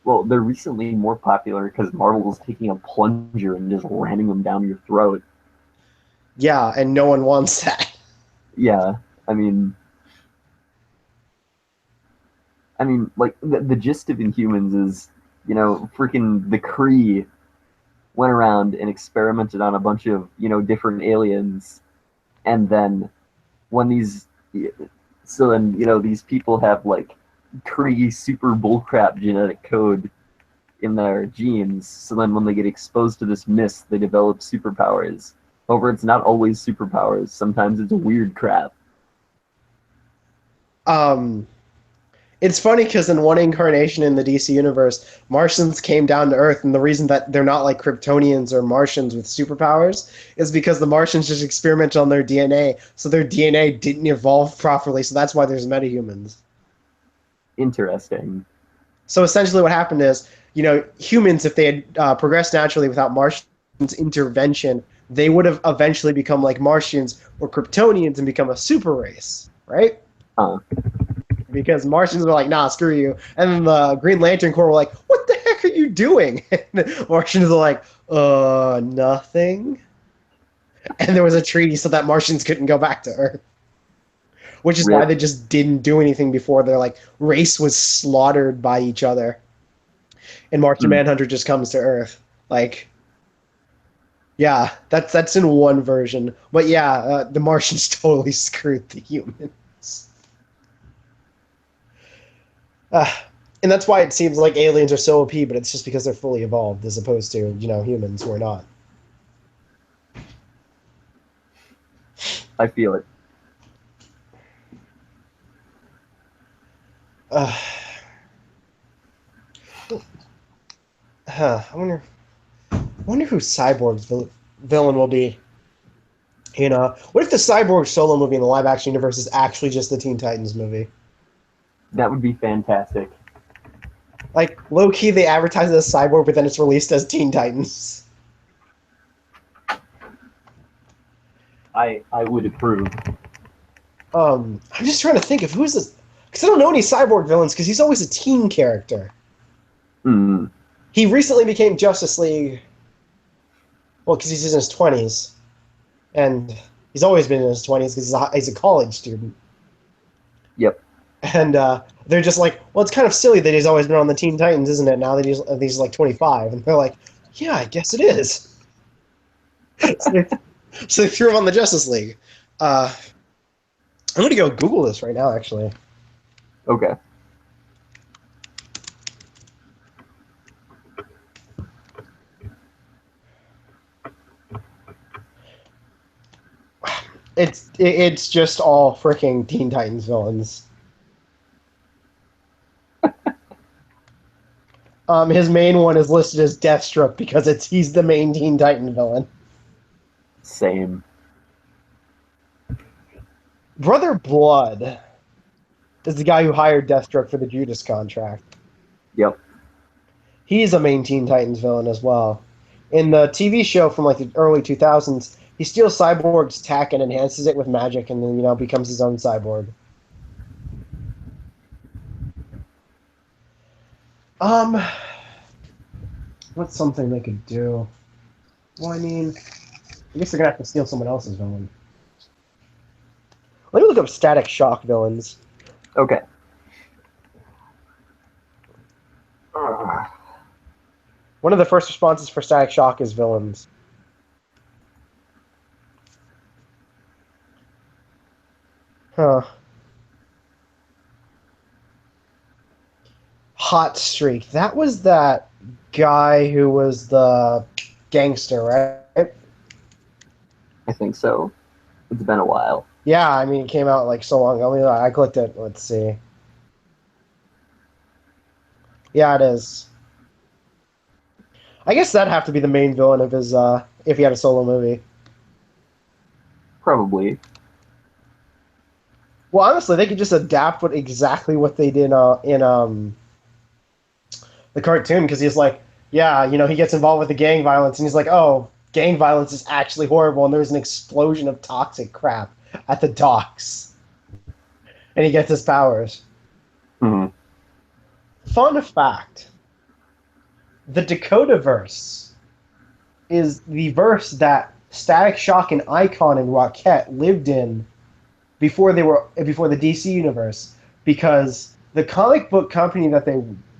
Well, they're recently more popular because Marvel's taking a plunger and just ramming them down your throat. Yeah, and no one wants that. Yeah, I mean, like the gist of Inhumans is, freaking the Kree went around and experimented on a bunch of different aliens, and then when these people have like Kree super bullcrap genetic code in their genes, so then when they get exposed to this mist, they develop superpowers. However, it's not always superpowers. Sometimes it's weird crap. It's funny because in one incarnation in the DC universe, Martians came down to Earth, and the reason that they're not like Kryptonians or Martians with superpowers is because the Martians just experimented on their DNA, so their DNA didn't evolve properly, so that's why there's metahumans. Interesting. So essentially what happened is, humans, if they had progressed naturally without Martians' intervention, they would have eventually become like Martians or Kryptonians and become a super race, right? Because Martians were like, nah, screw you. And then the Green Lantern Corps were like, what the heck are you doing? And the Martians are like, nothing. And there was a treaty so that Martians couldn't go back to Earth. Which is why they just didn't do anything before their like race was slaughtered by each other. And Martian Manhunter just comes to Earth. Like, yeah, that's in one version. But yeah, the Martians totally screwed the humans. And that's why it seems like aliens are so OP, but it's just because they're fully evolved as opposed to, humans who are not. I feel it. I wonder who Cyborg's villain will be. What if the Cyborg solo movie in the live-action universe is actually just the Teen Titans movie? That would be fantastic. Like, low-key, they advertise it as Cyborg, but then it's released as Teen Titans. I would approve. I'm just trying to think of who's this... Because I don't know any Cyborg villains, because he's always a teen character. He recently became Justice League... Well, because he's in his 20s. And he's always been in his 20s because he's a college student. Yep. And they're just like, well, it's kind of silly that he's always been on the Teen Titans, isn't it, now that he's like 25? And they're like, yeah, I guess it is. So they threw him on the Justice League. I'm going to go Google this right now, actually. Okay. It's just all freaking Teen Titans villains. His main one is listed as Deathstroke because he's the main Teen Titan villain. Same. Brother Blood is the guy who hired Deathstroke for the Judas contract. Yep. He's a main Teen Titans villain as well. In the TV show from like the early 2000s, he steals Cyborg's tech and enhances it with magic, and then becomes his own cyborg. What's something they could do? Well, I guess they're gonna have to steal someone else's villain. Let me look up Static Shock villains. Okay. One of the first responses for Static Shock is villains. Huh. Hot Streak. That was that guy who was the gangster, right? I think so. It's been a while. Yeah, I mean, it came out like so long ago. I clicked it. Let's see. Yeah, it is. I guess that'd have to be the main villain of his, if he had a solo movie. Probably. Well, honestly, they could just adapt exactly what they did in the cartoon, because he's like, yeah, he gets involved with the gang violence, and he's like, oh, gang violence is actually horrible, and there's an explosion of toxic crap at the docks. And he gets his powers. Hmm. Fun fact. The Dakota verse is the verse that Static Shock and Icon and Rocket lived in before the DC universe, because the comic book company that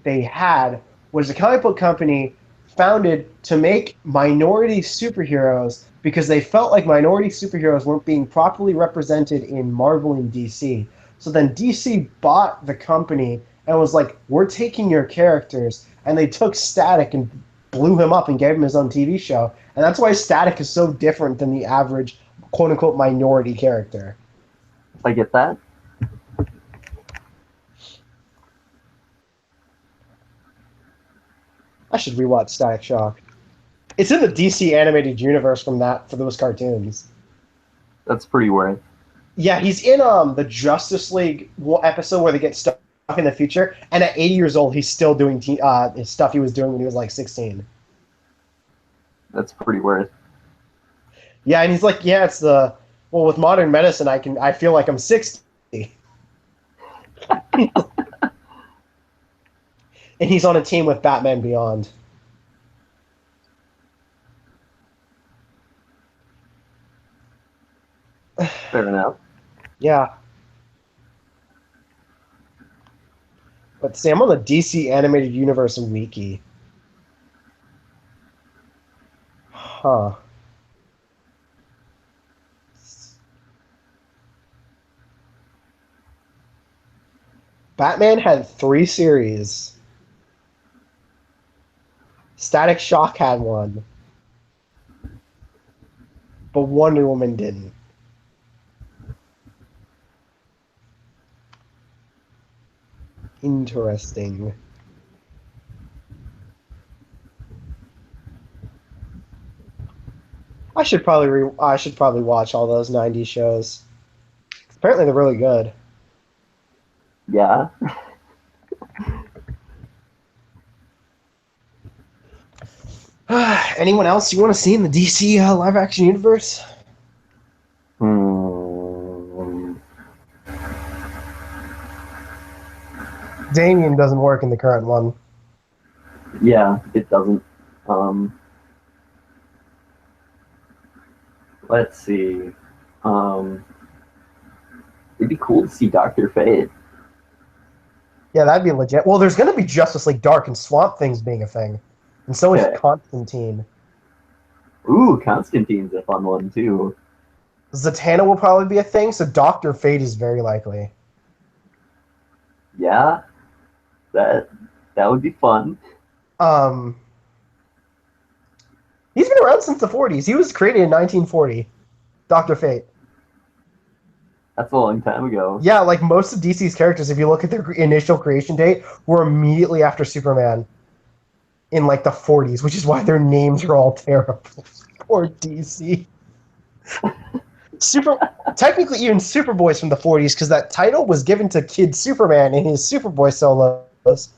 they had was a comic book company founded to make minority superheroes, because they felt like minority superheroes weren't being properly represented in Marvel and DC. So then DC bought the company and was like, we're taking your characters, and they took Static and blew him up and gave him his own TV show. And that's why Static is so different than the average quote-unquote minority character. I get that. I should rewatch Static Shock. It's in the DC animated universe for those cartoons. That's pretty weird. Yeah, he's in the Justice League episode where they get stuck in the future, and at 80 years old, he's still doing his stuff he was doing when he was like 16. That's pretty weird. Yeah, and he's like, yeah, with modern medicine, I feel like I'm 60. And he's on a team with Batman Beyond. Fair enough. Yeah. But see, I'm on the DC Animated Universe wiki. Huh. Batman had 3 series. Static Shock had 1. But Wonder Woman didn't. Interesting. I should probably watch all those 90s shows. Apparently they're really good. Yeah. Anyone else you want to see in the DC live action universe? Damien doesn't work in the current one. Yeah, it doesn't. Let's see. It'd be cool to see Dr. Fate. Yeah, that'd be legit. Well, there's going to be Justice League Dark and Swamp Things being a thing. And so is Constantine. Ooh, Constantine's a fun one, too. Zatanna will probably be a thing, so Dr. Fate is very likely. Yeah, that would be fun. He's been around since the 40s. He was created in 1940. Dr. Fate. That's a long time ago. Yeah, like most of DC's characters, if you look at their initial creation date, were immediately after Superman in like the 40s, which is why their names are all terrible. Poor DC. Technically, even Superboy's from the 40s, because that title was given to Kid Superman in his Superboy solos.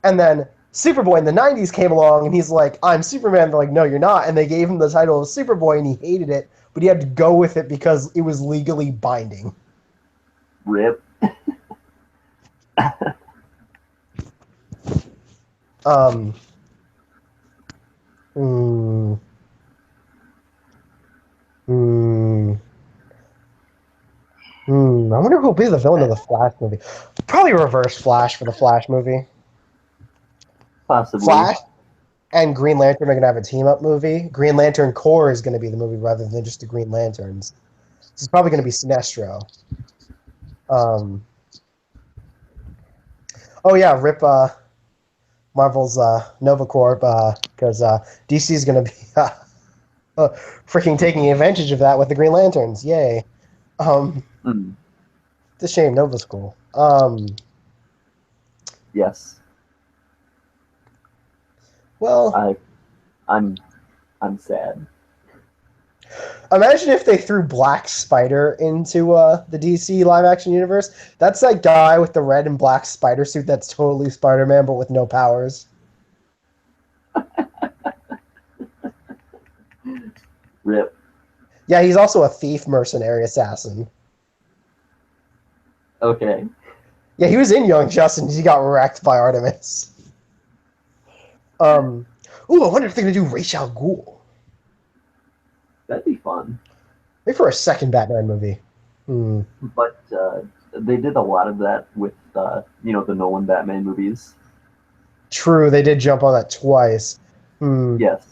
And then Superboy in the 90s came along, and he's like, I'm Superman. They're like, no, you're not. And they gave him the title of Superboy, and he hated it, but he had to go with it because it was legally binding. Rip. I wonder who'll be the villain of the Flash movie. Probably Reverse Flash for the Flash movie. Possibly. Flash, and Green Lantern are going to have a team-up movie. Green Lantern Corps is going to be the movie rather than just the Green Lanterns. It's probably going to be Sinestro. Oh yeah, rip Marvel's Nova Corp because DC is going to be freaking taking advantage of that with the Green Lanterns. Yay! Mm, It's a shame Nova's cool. yes, Well, I'm sad. imagine if they threw Black Spider into the DC live-action universe. That's that guy with the red and black spider suit that's totally Spider-Man, but with no powers. Rip. Yeah, he's also a thief, mercenary, assassin. Okay. Yeah, he was in Young Justice. He got wrecked by Artemis. Ooh, I wonder if they're gonna do Ra's al Ghul. That'd be fun. Maybe for a second Batman movie. But they did a lot of that with the Nolan Batman movies. True, they did jump on that twice. Yes.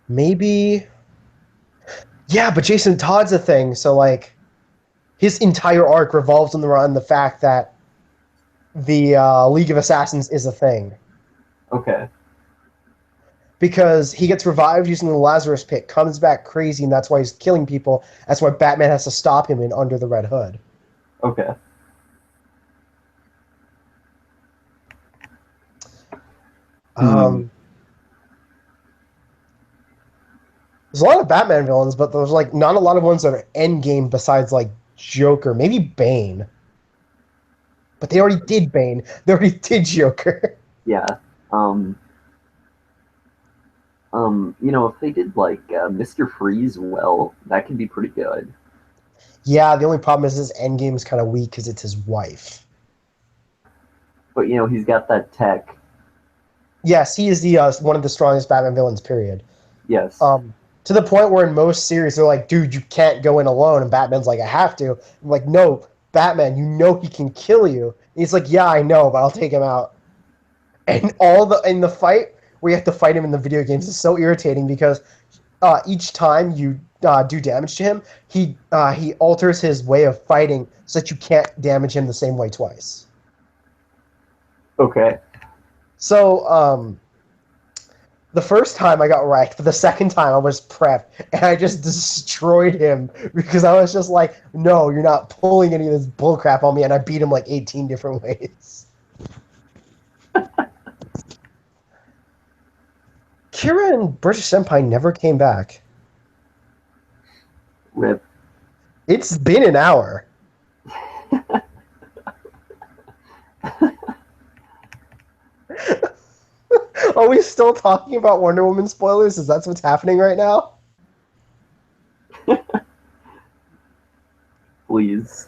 Maybe. Yeah, but Jason Todd's a thing, so like, his entire arc revolves on the fact that the League of Assassins is a thing. Okay. Because he gets revived using the Lazarus Pit, comes back crazy, and that's why he's killing people. That's why Batman has to stop him in Under the Red Hood. Okay. There's a lot of Batman villains, but there's like not a lot of ones that are endgame besides like Joker, maybe Bane. But they already did Bane. They already did Joker. Yeah. If they did like Mr. Freeze, well, that could be pretty good. Yeah, the only problem is his endgame is kind of weak because it's his wife. But he's got that tech. Yes, he is the one of the strongest Batman villains. Period. Yes. To the point where in most series they're like, "Dude, you can't go in alone," and Batman's like, "I have to." I'm like, "No, Batman, you know he can kill you." And he's like, "Yeah, I know, but I'll take him out." And in the fight where you have to fight him in the video games is so irritating because each time you do damage to him, he alters his way of fighting so that you can't damage him the same way twice. Okay. So the first time I got wrecked, but the second time I was prepped and I just destroyed him because I was just like, "No, you're not pulling any of this bullcrap on me," and I beat him like 18 different ways. Kira and British Senpai never came back. Rip. It's been an hour. Are we still talking about Wonder Woman spoilers? Is that what's happening right now? Please.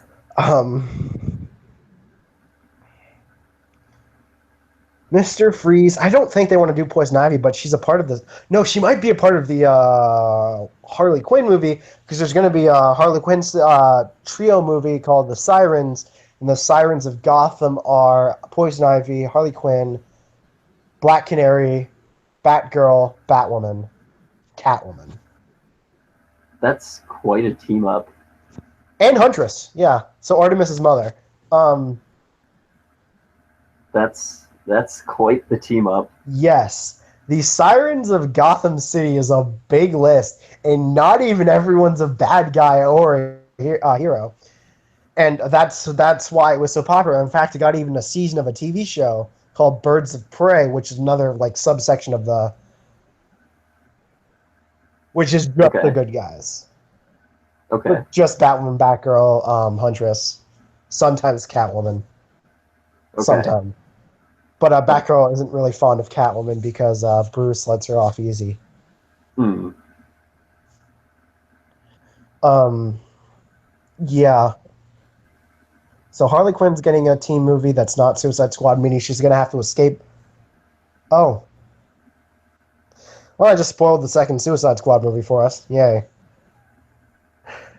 Mr. Freeze. I don't think they want to do Poison Ivy, but she's a part of this. No, she might be a part of the Harley Quinn movie because there's going to be a Harley Quinn trio movie called The Sirens, and the Sirens of Gotham are Poison Ivy, Harley Quinn, Black Canary, Batgirl, Batwoman, Catwoman. That's quite a team up. And Huntress, yeah. So Artemis's mother. That's quite the team up. Yes. The Sirens of Gotham City is a big list, and not even everyone's a bad guy or a hero. And that's why it was so popular. In fact, it got even a season of a TV show called Birds of Prey, which is another like subsection of the, which is just the good guys. Okay. Just Batwoman, Batgirl, Huntress, sometimes Catwoman. Okay. Sometimes. But Batgirl isn't really fond of Catwoman because Bruce lets her off easy. Yeah. So Harley Quinn's getting a team movie that's not Suicide Squad, meaning she's going to have to escape. Oh. Well, I just spoiled the second Suicide Squad movie for us. Yay.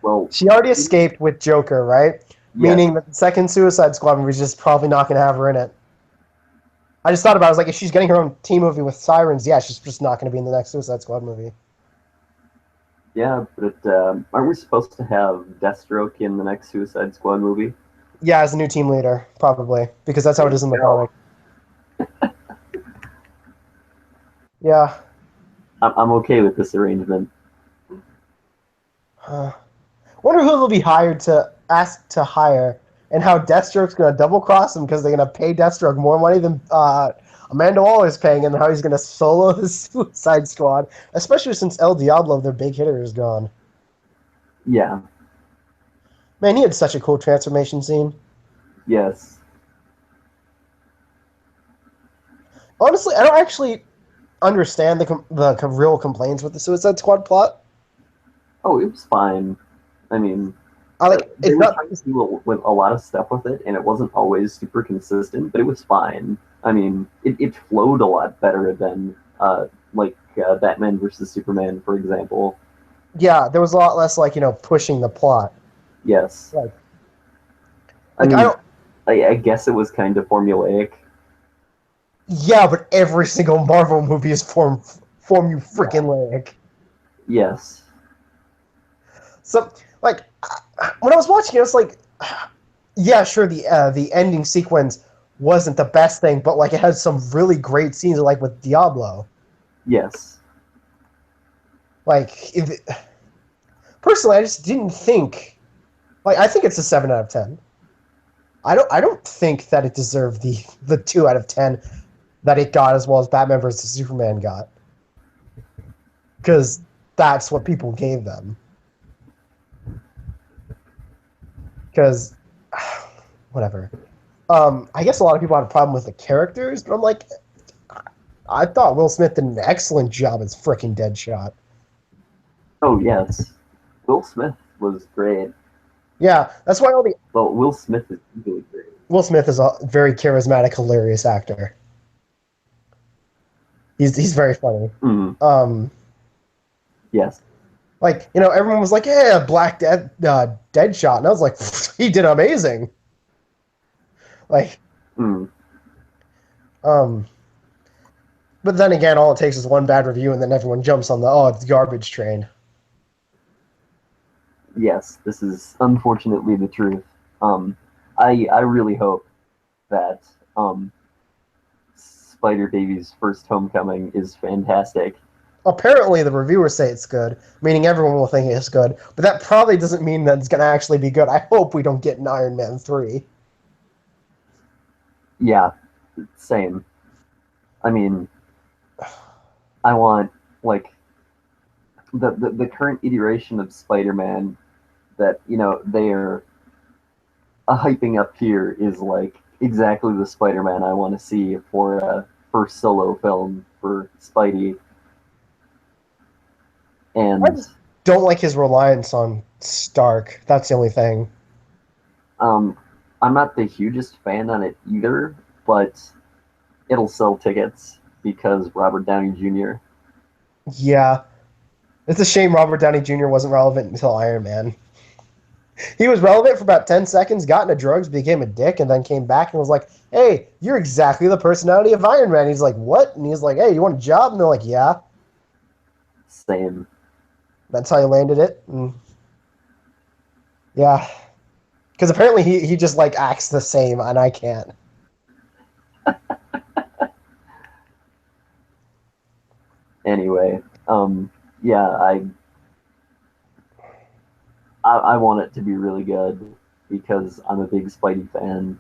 Well, she already escaped with Joker, right? Yes. Meaning that the second Suicide Squad movie is just probably not going to have her in it. I just thought about it. I was like, if she's getting her own team movie with Sirens, yeah, she's just not going to be in the next Suicide Squad movie. Yeah, but aren't we supposed to have Deathstroke in the next Suicide Squad movie? Yeah, as a new team leader, probably, because that's how it is in the comic. Yeah. I'm okay with this arrangement. Wonder who they'll be hired to ask to hire, and how Deathstroke's going to double cross him because they're going to pay Deathstroke more money than Amanda Waller's paying, and how he's going to solo the Suicide Squad, especially since El Diablo, their big hitter, is gone. Yeah. Man, he had such a cool transformation scene. Yes. Honestly, I don't actually understand the real complaints with the Suicide Squad plot. Oh, it was fine. I mean, They were not. trying to do with a lot of stuff with it, and it wasn't always super consistent, but it was fine. I mean, it flowed a lot better than Batman versus Superman, for example. Yeah, there was a lot less pushing the plot. Yes. Like, I mean, I guess it was kind of formulaic. Yeah, but every single Marvel movie is form you freaking laic. Yes. So, when I was watching it, I was like, yeah, sure, the ending sequence wasn't the best thing, but it had some really great scenes, like with Diablo. Yes. Personally, I just didn't think. I think it's a 7 out of 10. I don't think that it deserved the 2 out of 10 that it got, as well as Batman vs Superman got, because that's what people gave them. Because, whatever. I guess a lot of people had a problem with the characters, but I'm like, I thought Will Smith did an excellent job as frickin' Deadshot. Oh, yes. Will Smith was great. Yeah, that's why Well, Will Smith is really great. Will Smith is a very charismatic, hilarious actor. He's very funny. Mm. Yes. Everyone was like, yeah, Deadshot. And I was like, he did amazing. But then again, all it takes is one bad review, and then everyone jumps on it's garbage train. Yes, this is unfortunately the truth. I really hope that Spider Baby's first homecoming is fantastic. Apparently, the reviewers say it's good, meaning everyone will think it's good. But that probably doesn't mean that it's going to actually be good. I hope we don't get an Iron Man 3. Yeah, same. I mean, I want, the current iteration of Spider-Man that, they're hyping up here is, exactly the Spider-Man I want to see for a first solo film for Spidey. And I just don't like his reliance on Stark. That's the only thing. I'm not the hugest fan on it either, but it'll sell tickets because Robert Downey Jr. Yeah. It's a shame Robert Downey Jr. wasn't relevant until Iron Man. He was relevant for about 10 seconds, got into drugs, became a dick, and then came back and was like, hey, you're exactly the personality of Iron Man. He's like, what? And he's like, hey, you want a job? And they're like, yeah. Same. That's how he landed it. And yeah. Because apparently he just acts the same, and I can't. Anyway, yeah, I want it to be really good because I'm a big Spidey fan.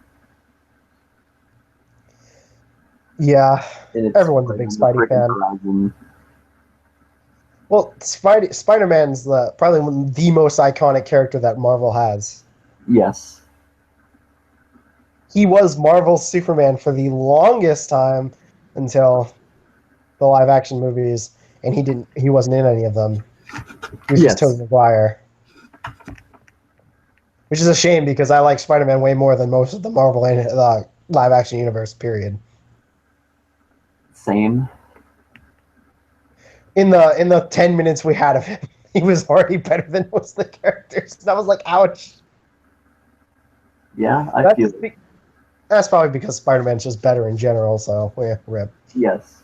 Yeah, everyone's a big Spidey fan. Horizon. Well, Spider-Man's probably the most iconic character that Marvel has. Yes. He was Marvel's Superman for the longest time until the live-action movies, and he wasn't in any of them. He was just Tobey Maguire. Which is a shame because I like Spider-Man way more than most of the Marvel live-action universe, period. Same. In the 10 minutes we had of him, he was already better than most of the characters. And I was like, ouch. Yeah, I feel it. That's probably because Spider-Man's just better in general, so yeah, rip. Yes.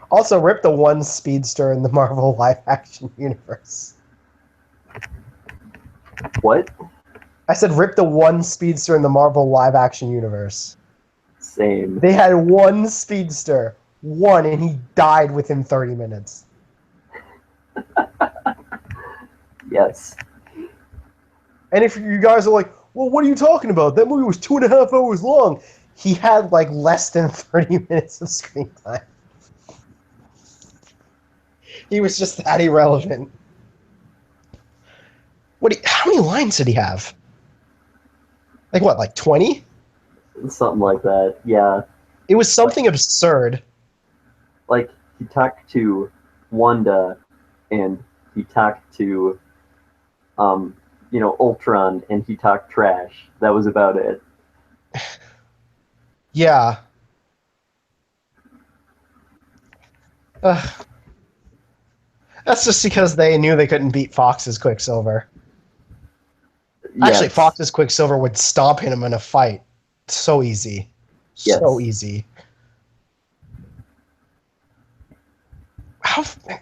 Also, rip the one speedster in the Marvel live-action universe. What? I said rip the one speedster in the Marvel live-action universe. Same. They had one speedster. One, and he died within 30 minutes. Yes. And if you guys are like, well, what are you talking about? That movie was 2.5 hours long. He had like less than 30 minutes of screen time. He was just that irrelevant. How many lines did he have? Like what, like 20? Something like that. Yeah. It was something absurd. Like, he talked to Wanda, and he talked to, Ultron, and he talked trash. That was about it. Yeah. That's just because they knew they couldn't beat Fox's Quicksilver. Actually, Yes. Fox's Quicksilver would stomp him in a fight. So easy. Yes. So easy.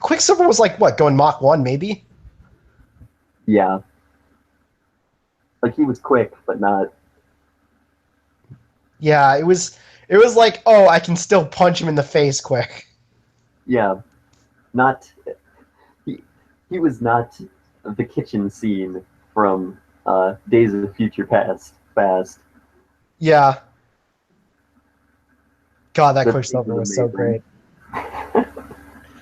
Quicksilver was like, what, going Mach 1, maybe? Yeah. Like, he was quick, but not... Yeah, it was like, oh, I can still punch him in the face quick. Yeah. Not... He was not the kitchen scene from Days of the Future Past. Yeah. God, that The Quicksilver thing was so amazing. great.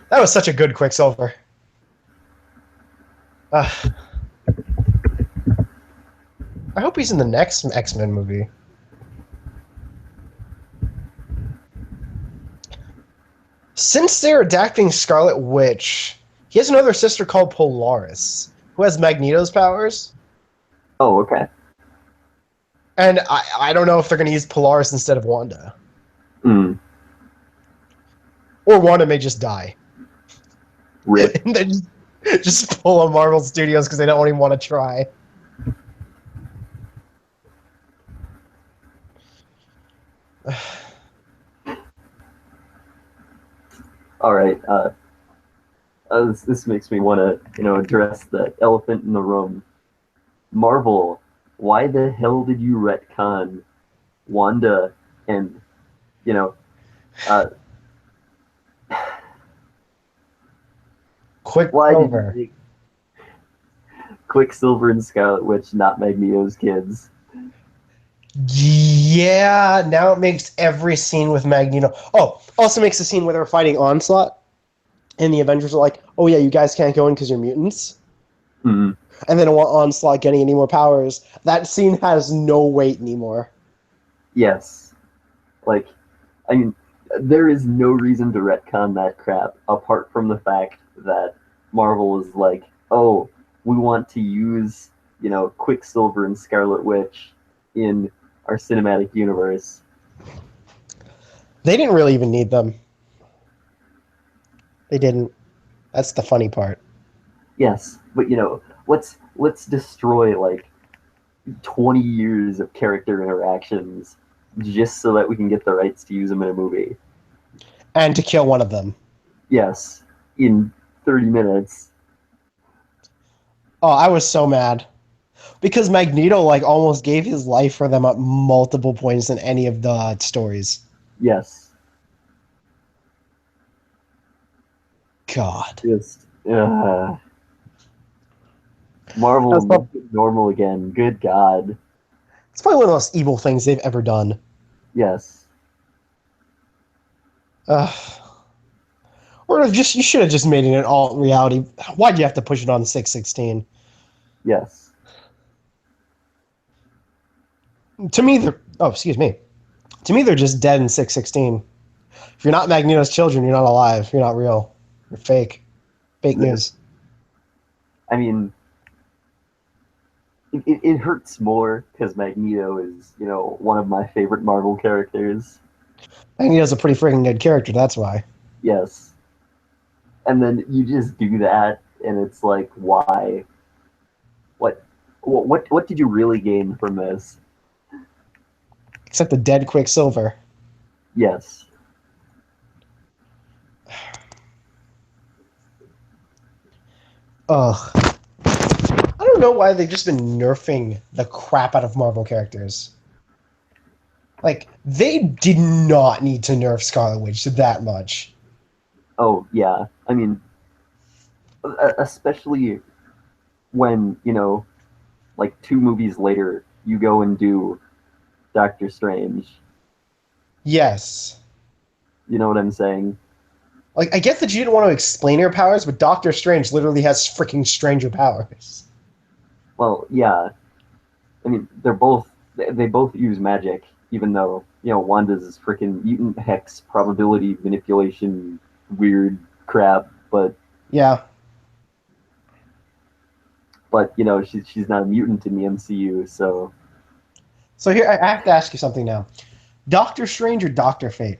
That was such a good Quicksilver. I hope he's in the next X-Men movie. Since they're adapting Scarlet Witch, he has another sister called Polaris, who has Magneto's powers. Oh, okay. And I don't know if they're going to use Polaris instead of Wanda. Mm. Or Wanda may just die. Rip. And then just pull on Marvel Studios because they don't even want to try. All right. This makes me want to, address the elephant in the room. Marvel, why the hell did you retcon Wanda and, why did Quicksilver. you make Quicksilver and Scarlet Witch not Magneto's kids? Yeah, now it makes every scene with Magneto. Oh, also makes the scene where they're fighting Onslaught, and the Avengers are like, "Oh yeah, you guys can't go in because you're mutants." Mm. And then Onslaught getting any more powers. That scene has no weight anymore. Yes. Like, I mean, there is no reason to retcon that crap apart from the fact that Marvel is like, oh, we want to use, Quicksilver and Scarlet Witch in our cinematic universe. They didn't really even need them. They didn't. That's the funny part. Yes, but let's destroy like 20 years of character interactions just so that we can get the rights to use them in a movie. And to kill one of them. Yes, in 30 minutes. Oh, I was so mad. Because Magneto almost gave his life for them at multiple points in any of the stories. Yes. God. Just Marvel make it normal again. Good God. It's probably one of the most evil things they've ever done. Yes. Or you should have just made it an alt reality. Why'd you have to push it on 616? Yes. To me, they're just dead in 616. If you're not Magneto's children, you're not alive. You're not real. You're fake. Fake news. I mean, it hurts more because Magneto is, one of my favorite Marvel characters. Magneto's a pretty freaking good character, that's why. Yes. And then you just do that, and it's like, why? What did you really gain from this? Except the dead Quicksilver. Yes. Ugh. I don't know why they've just been nerfing the crap out of Marvel characters. Like, they did not need to nerf Scarlet Witch that much. Oh, yeah. I mean, especially when, like 2 movies later, you go and do Doctor Strange. Yes. You know what I'm saying? Like, I get that you didn't want to explain her powers, but Doctor Strange literally has freaking stranger powers. Well, yeah. I mean, they both use magic, even though, Wanda's is freaking mutant hex probability manipulation weird crap, but Yeah. she's not a mutant in the MCU, so So here, I have to ask you something now. Doctor Strange or Doctor Fate?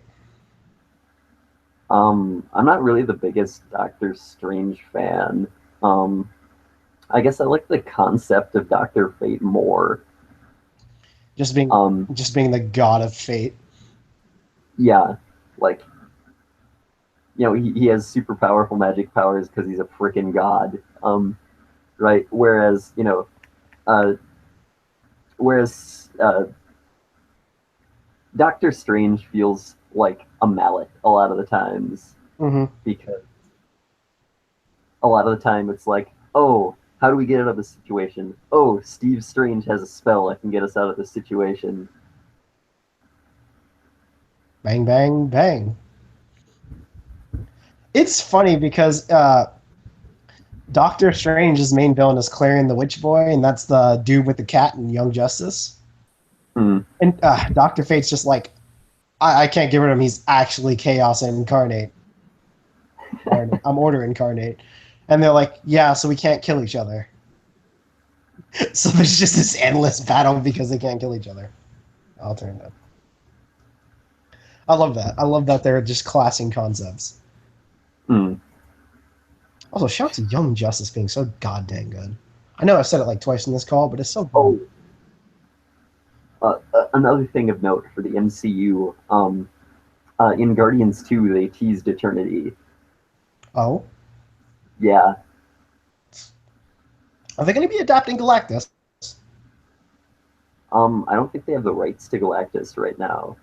I'm not really the biggest Doctor Strange fan. I guess I like the concept of Doctor Fate more. Just being the god of fate. Yeah, like he has super powerful magic powers because he's a freaking god. Right. Uh, whereas Doctor Strange feels like a mallet a lot of the times, because a lot of the time it's like, oh, how do we get out of this situation? Oh, Steve Strange has a spell that can get us out of this situation. Bang, bang, bang. It's funny because Doctor Strange's main villain is Clarion the Witch Boy, and that's the dude with the cat in Young Justice. And Doctor Fate's just like, I can't get rid of him. He's actually Chaos incarnate. I'm Order incarnate. And they're like, yeah, so we can't kill each other. So there's just this endless battle because they can't kill each other. I'll turn that. I love that. I love that they're just classing concepts. Also, shout out to Young Justice being so goddamn good. I know I've said it like twice in this call, but it's so good. Another thing of note for the MCU, in Guardians 2, they teased Eternity. Oh? Yeah. Are they going to be adapting Galactus? I don't think they have the rights to Galactus right now.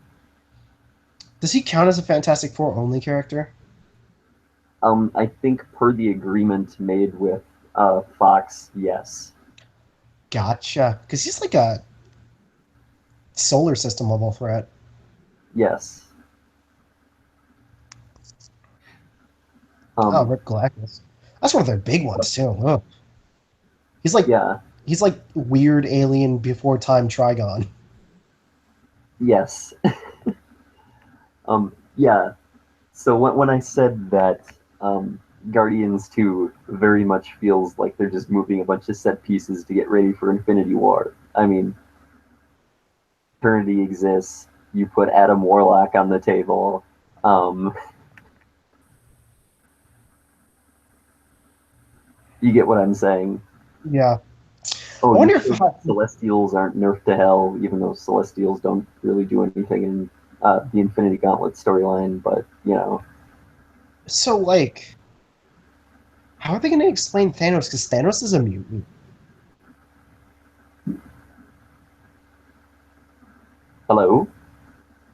Does he count as a Fantastic Four only character? I think per the agreement made with Fox, yes. Gotcha. Because he's like a solar system level threat. Yes. Rip Galactus. That's one of their big ones too. Oh. He's like weird alien before time Trigon. Yes. Yeah. So when I said that Guardians 2 very much feels like they're just moving a bunch of set pieces to get ready for Infinity War. I mean, Eternity exists. You put Adam Warlock on the table. You get what I'm saying? Yeah. Oh, I wonder if Celestials aren't nerfed to hell, even though Celestials don't really do anything in the Infinity Gauntlet storyline, but, So, like, how are they going to explain Thanos? Because Thanos is a mutant. Hello?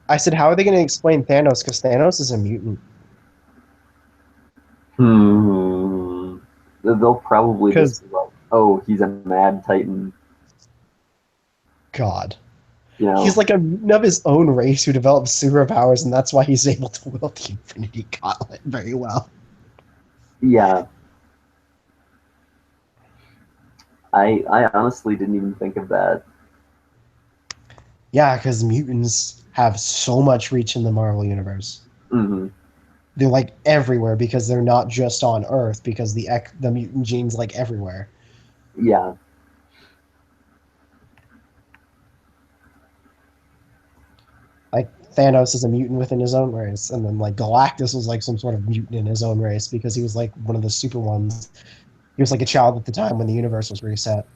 I said, how are they going to explain Thanos? Because Thanos is a mutant. They'll probably just be like, oh, he's a mad titan. God. He's like a mutant of his own race who develops superpowers, and that's why he's able to wield the Infinity Gauntlet very well. Yeah. I honestly didn't even think of that. Yeah, because mutants have so much reach in the Marvel Universe. Mm-hmm. They're like everywhere because they're not just on Earth, because the mutant gene's like everywhere. Yeah. Like Thanos is a mutant within his own race, and then like Galactus was like some sort of mutant in his own race because he was like one of the super ones. He was like a child at the time when the universe was reset.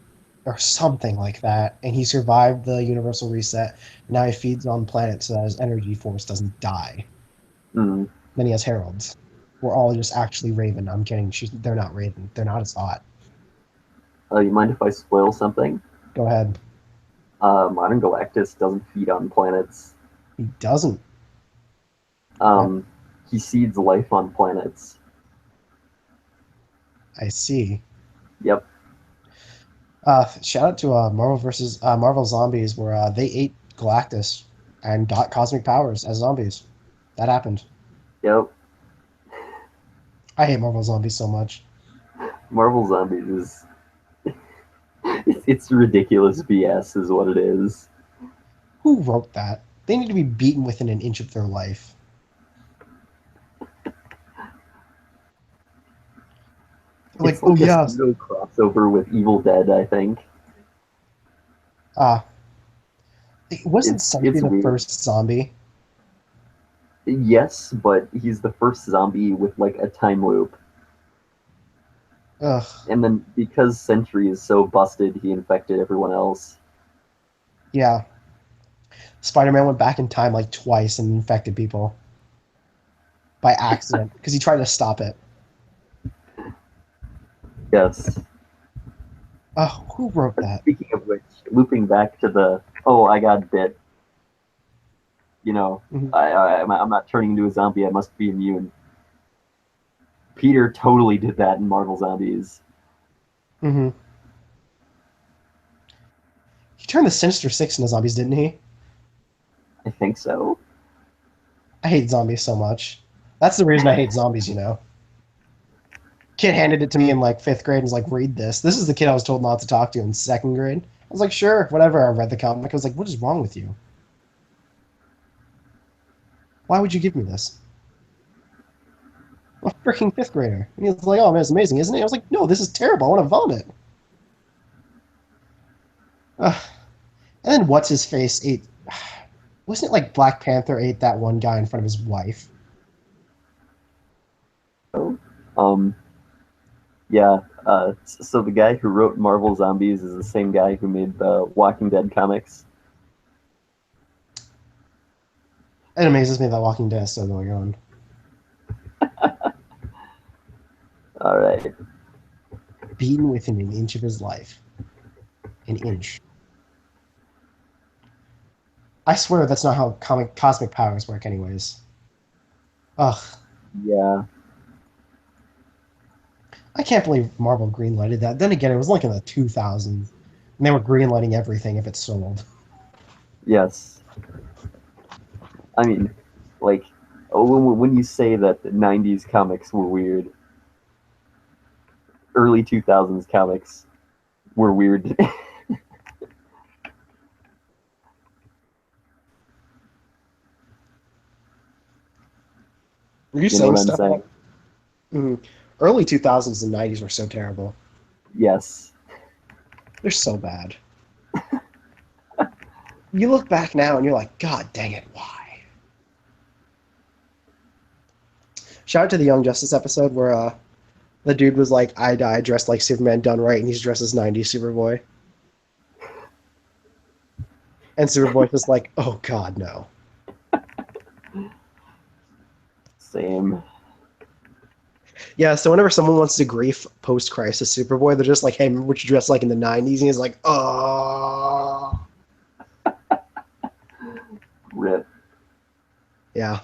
or something like that, and he survived the universal reset. Now he feeds on planets so that his energy force doesn't die. Mm. Then he has heralds. We're all just actually Raven. I'm kidding. They're not Raven. They're not as hot. You mind if I spoil something? Go ahead. Modern Galactus doesn't feed on planets. He doesn't. He seeds life on planets. I see. Yep. Shout out to Marvel versus Marvel Zombies, where they ate Galactus and got cosmic powers as zombies. That happened. Yep. I hate Marvel Zombies so much. Marvel Zombies is it's ridiculous BS is what it is. Who wrote that? They need to be beaten within an inch of their life. Like, It's oh like a yeah, pseudo crossover with Evil Dead, I think. it wasn't It's Sentry the weird. first zombie. Yes, but he's the first zombie with like a time loop. Ugh. And then because Sentry is so busted, he infected everyone else. Yeah. Spider-Man went back in time like twice and infected people by accident because he tried to stop it. Yes. Oh, who wrote that? Speaking of which, looping back to the I got bit. You know, Mhm. I'm not turning into a zombie. I must be immune. Peter totally did that in Marvel Zombies. Mm-hmm. He turned the Sinister Six into zombies, didn't he? I think so. I hate zombies so much. That's the reason I hate zombies, you know. Kid handed it to me in like 5th grade and was like, read this. This is the kid I was told not to talk to in 2nd grade. I was like, sure, whatever. I read the comic. I was like, what is wrong with you? Why would you give me this? I'm a freaking 5th grader. And he was like, oh man, it's amazing, isn't it? I was like, no, this is terrible. I want to vomit. Ugh. And then what's his face ate? Wasn't it like Black Panther ate that one guy in front of his wife? Um, yeah. So the guy who wrote Marvel Zombies is the same guy who made the Walking Dead comics. It amazes me that Walking Dead is still going on. All right. Beaten within an inch of his life. An inch. I swear that's not how cosmic powers work, anyways. Ugh. Yeah. I can't believe Marvel greenlighted that. Then again, it was like in the 2000s. And they were greenlighting everything if it sold. Yes. I mean, like, when you say that the 90s comics were weird, early 2000s comics were weird. Were you You know saying what I'm stuff saying? like early 2000s and 90s were so terrible. Yes. They're so bad. You look back now and you're like, God dang it, why? Shout out to the Young Justice episode where the dude was like, I die dressed like Superman done right, and he's dressed as 90s Superboy. And Superboy's just like, oh God, no. Same. Yeah, so whenever someone wants to grief post-crisis Superboy, they're just like, hey, remember what you dressed like in the 90s? And he's like, oh. Rip. Yeah.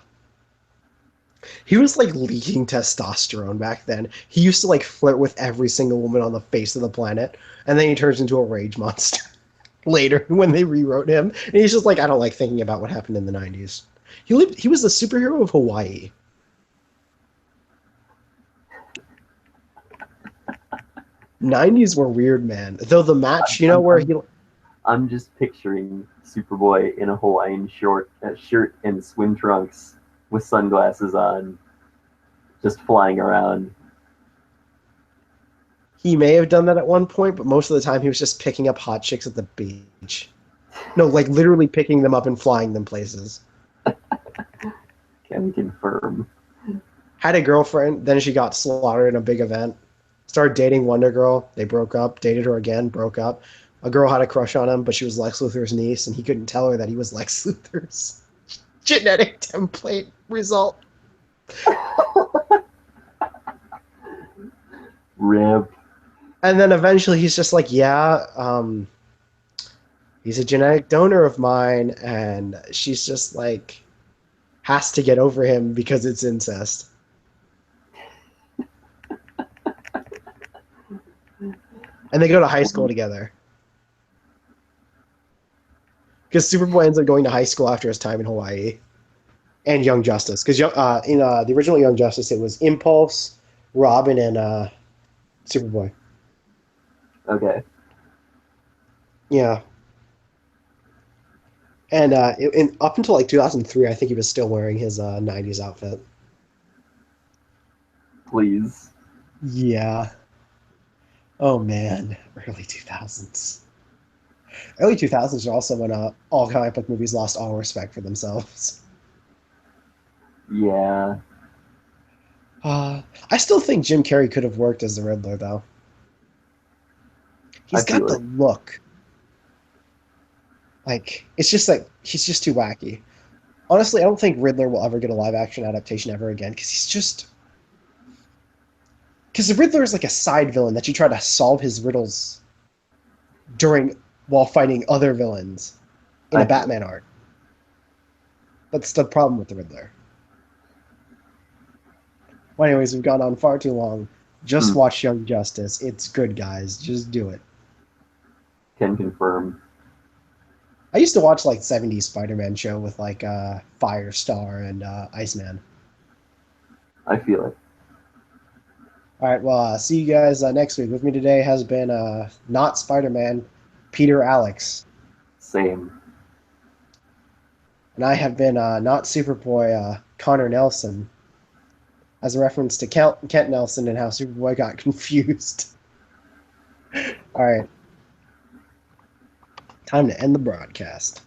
He was like leaking testosterone back then. He used to like flirt with every single woman on the face of the planet, and then he turns into a rage monster later when they rewrote him. And he's just like, I don't like thinking about what happened in the 90s. He was the superhero of Hawaii. '90s were weird, man. Though the match, you know, where he I'm just picturing Superboy in a Hawaiian shirt and swim trunks with sunglasses on, just flying around. he may have done that at one point, but most of the time he was just picking up hot chicks at the beach. No, like literally picking them up and flying them places. Can confirm. Had a girlfriend, then she got slaughtered in a big event. Started dating Wonder Girl. They broke up. Dated her again, broke up. a girl had a crush on him, but she was Lex Luthor's niece, and he couldn't tell her that he was Lex Luthor's genetic template result. Rip. And then eventually he's just like, yeah, he's a genetic donor of mine, and she's just like, has to get over him because it's incest. And they go to high school together. Because Superboy ends up going to high school after his time in Hawaii. And Young Justice. Because in the original Young Justice, it was Impulse, Robin, and Superboy. Okay. Yeah. And up until like 2003, I think he was still wearing his 90s outfit. Please. Yeah. Oh, man. Early 2000s. Early 2000s are also when all comic book movies lost all respect for themselves. Yeah. I still think Jim Carrey could have worked as the Riddler, though. He's I feel got the it. look. Like, it's just like, he's just too wacky. Honestly, I don't think Riddler will ever get a live-action adaptation ever again, because he's just... Because the Riddler is like a side villain that you try to solve his riddles while fighting other villains in a Batman art. That's the problem with the Riddler. Well, anyways, we've gone on far too long. Just watch Young Justice. It's good, guys. Just do it. Can confirm. I used to watch like 70s Spider-Man show with like Firestar and Iceman. I feel it. All right, well, see you guys next week. With me today has been not Spider-Man, Peter Alex. Same. And I have been not Superboy, Connor Nelson, as a reference to Kent Nelson and how Superboy got confused. All right. Time to end the broadcast.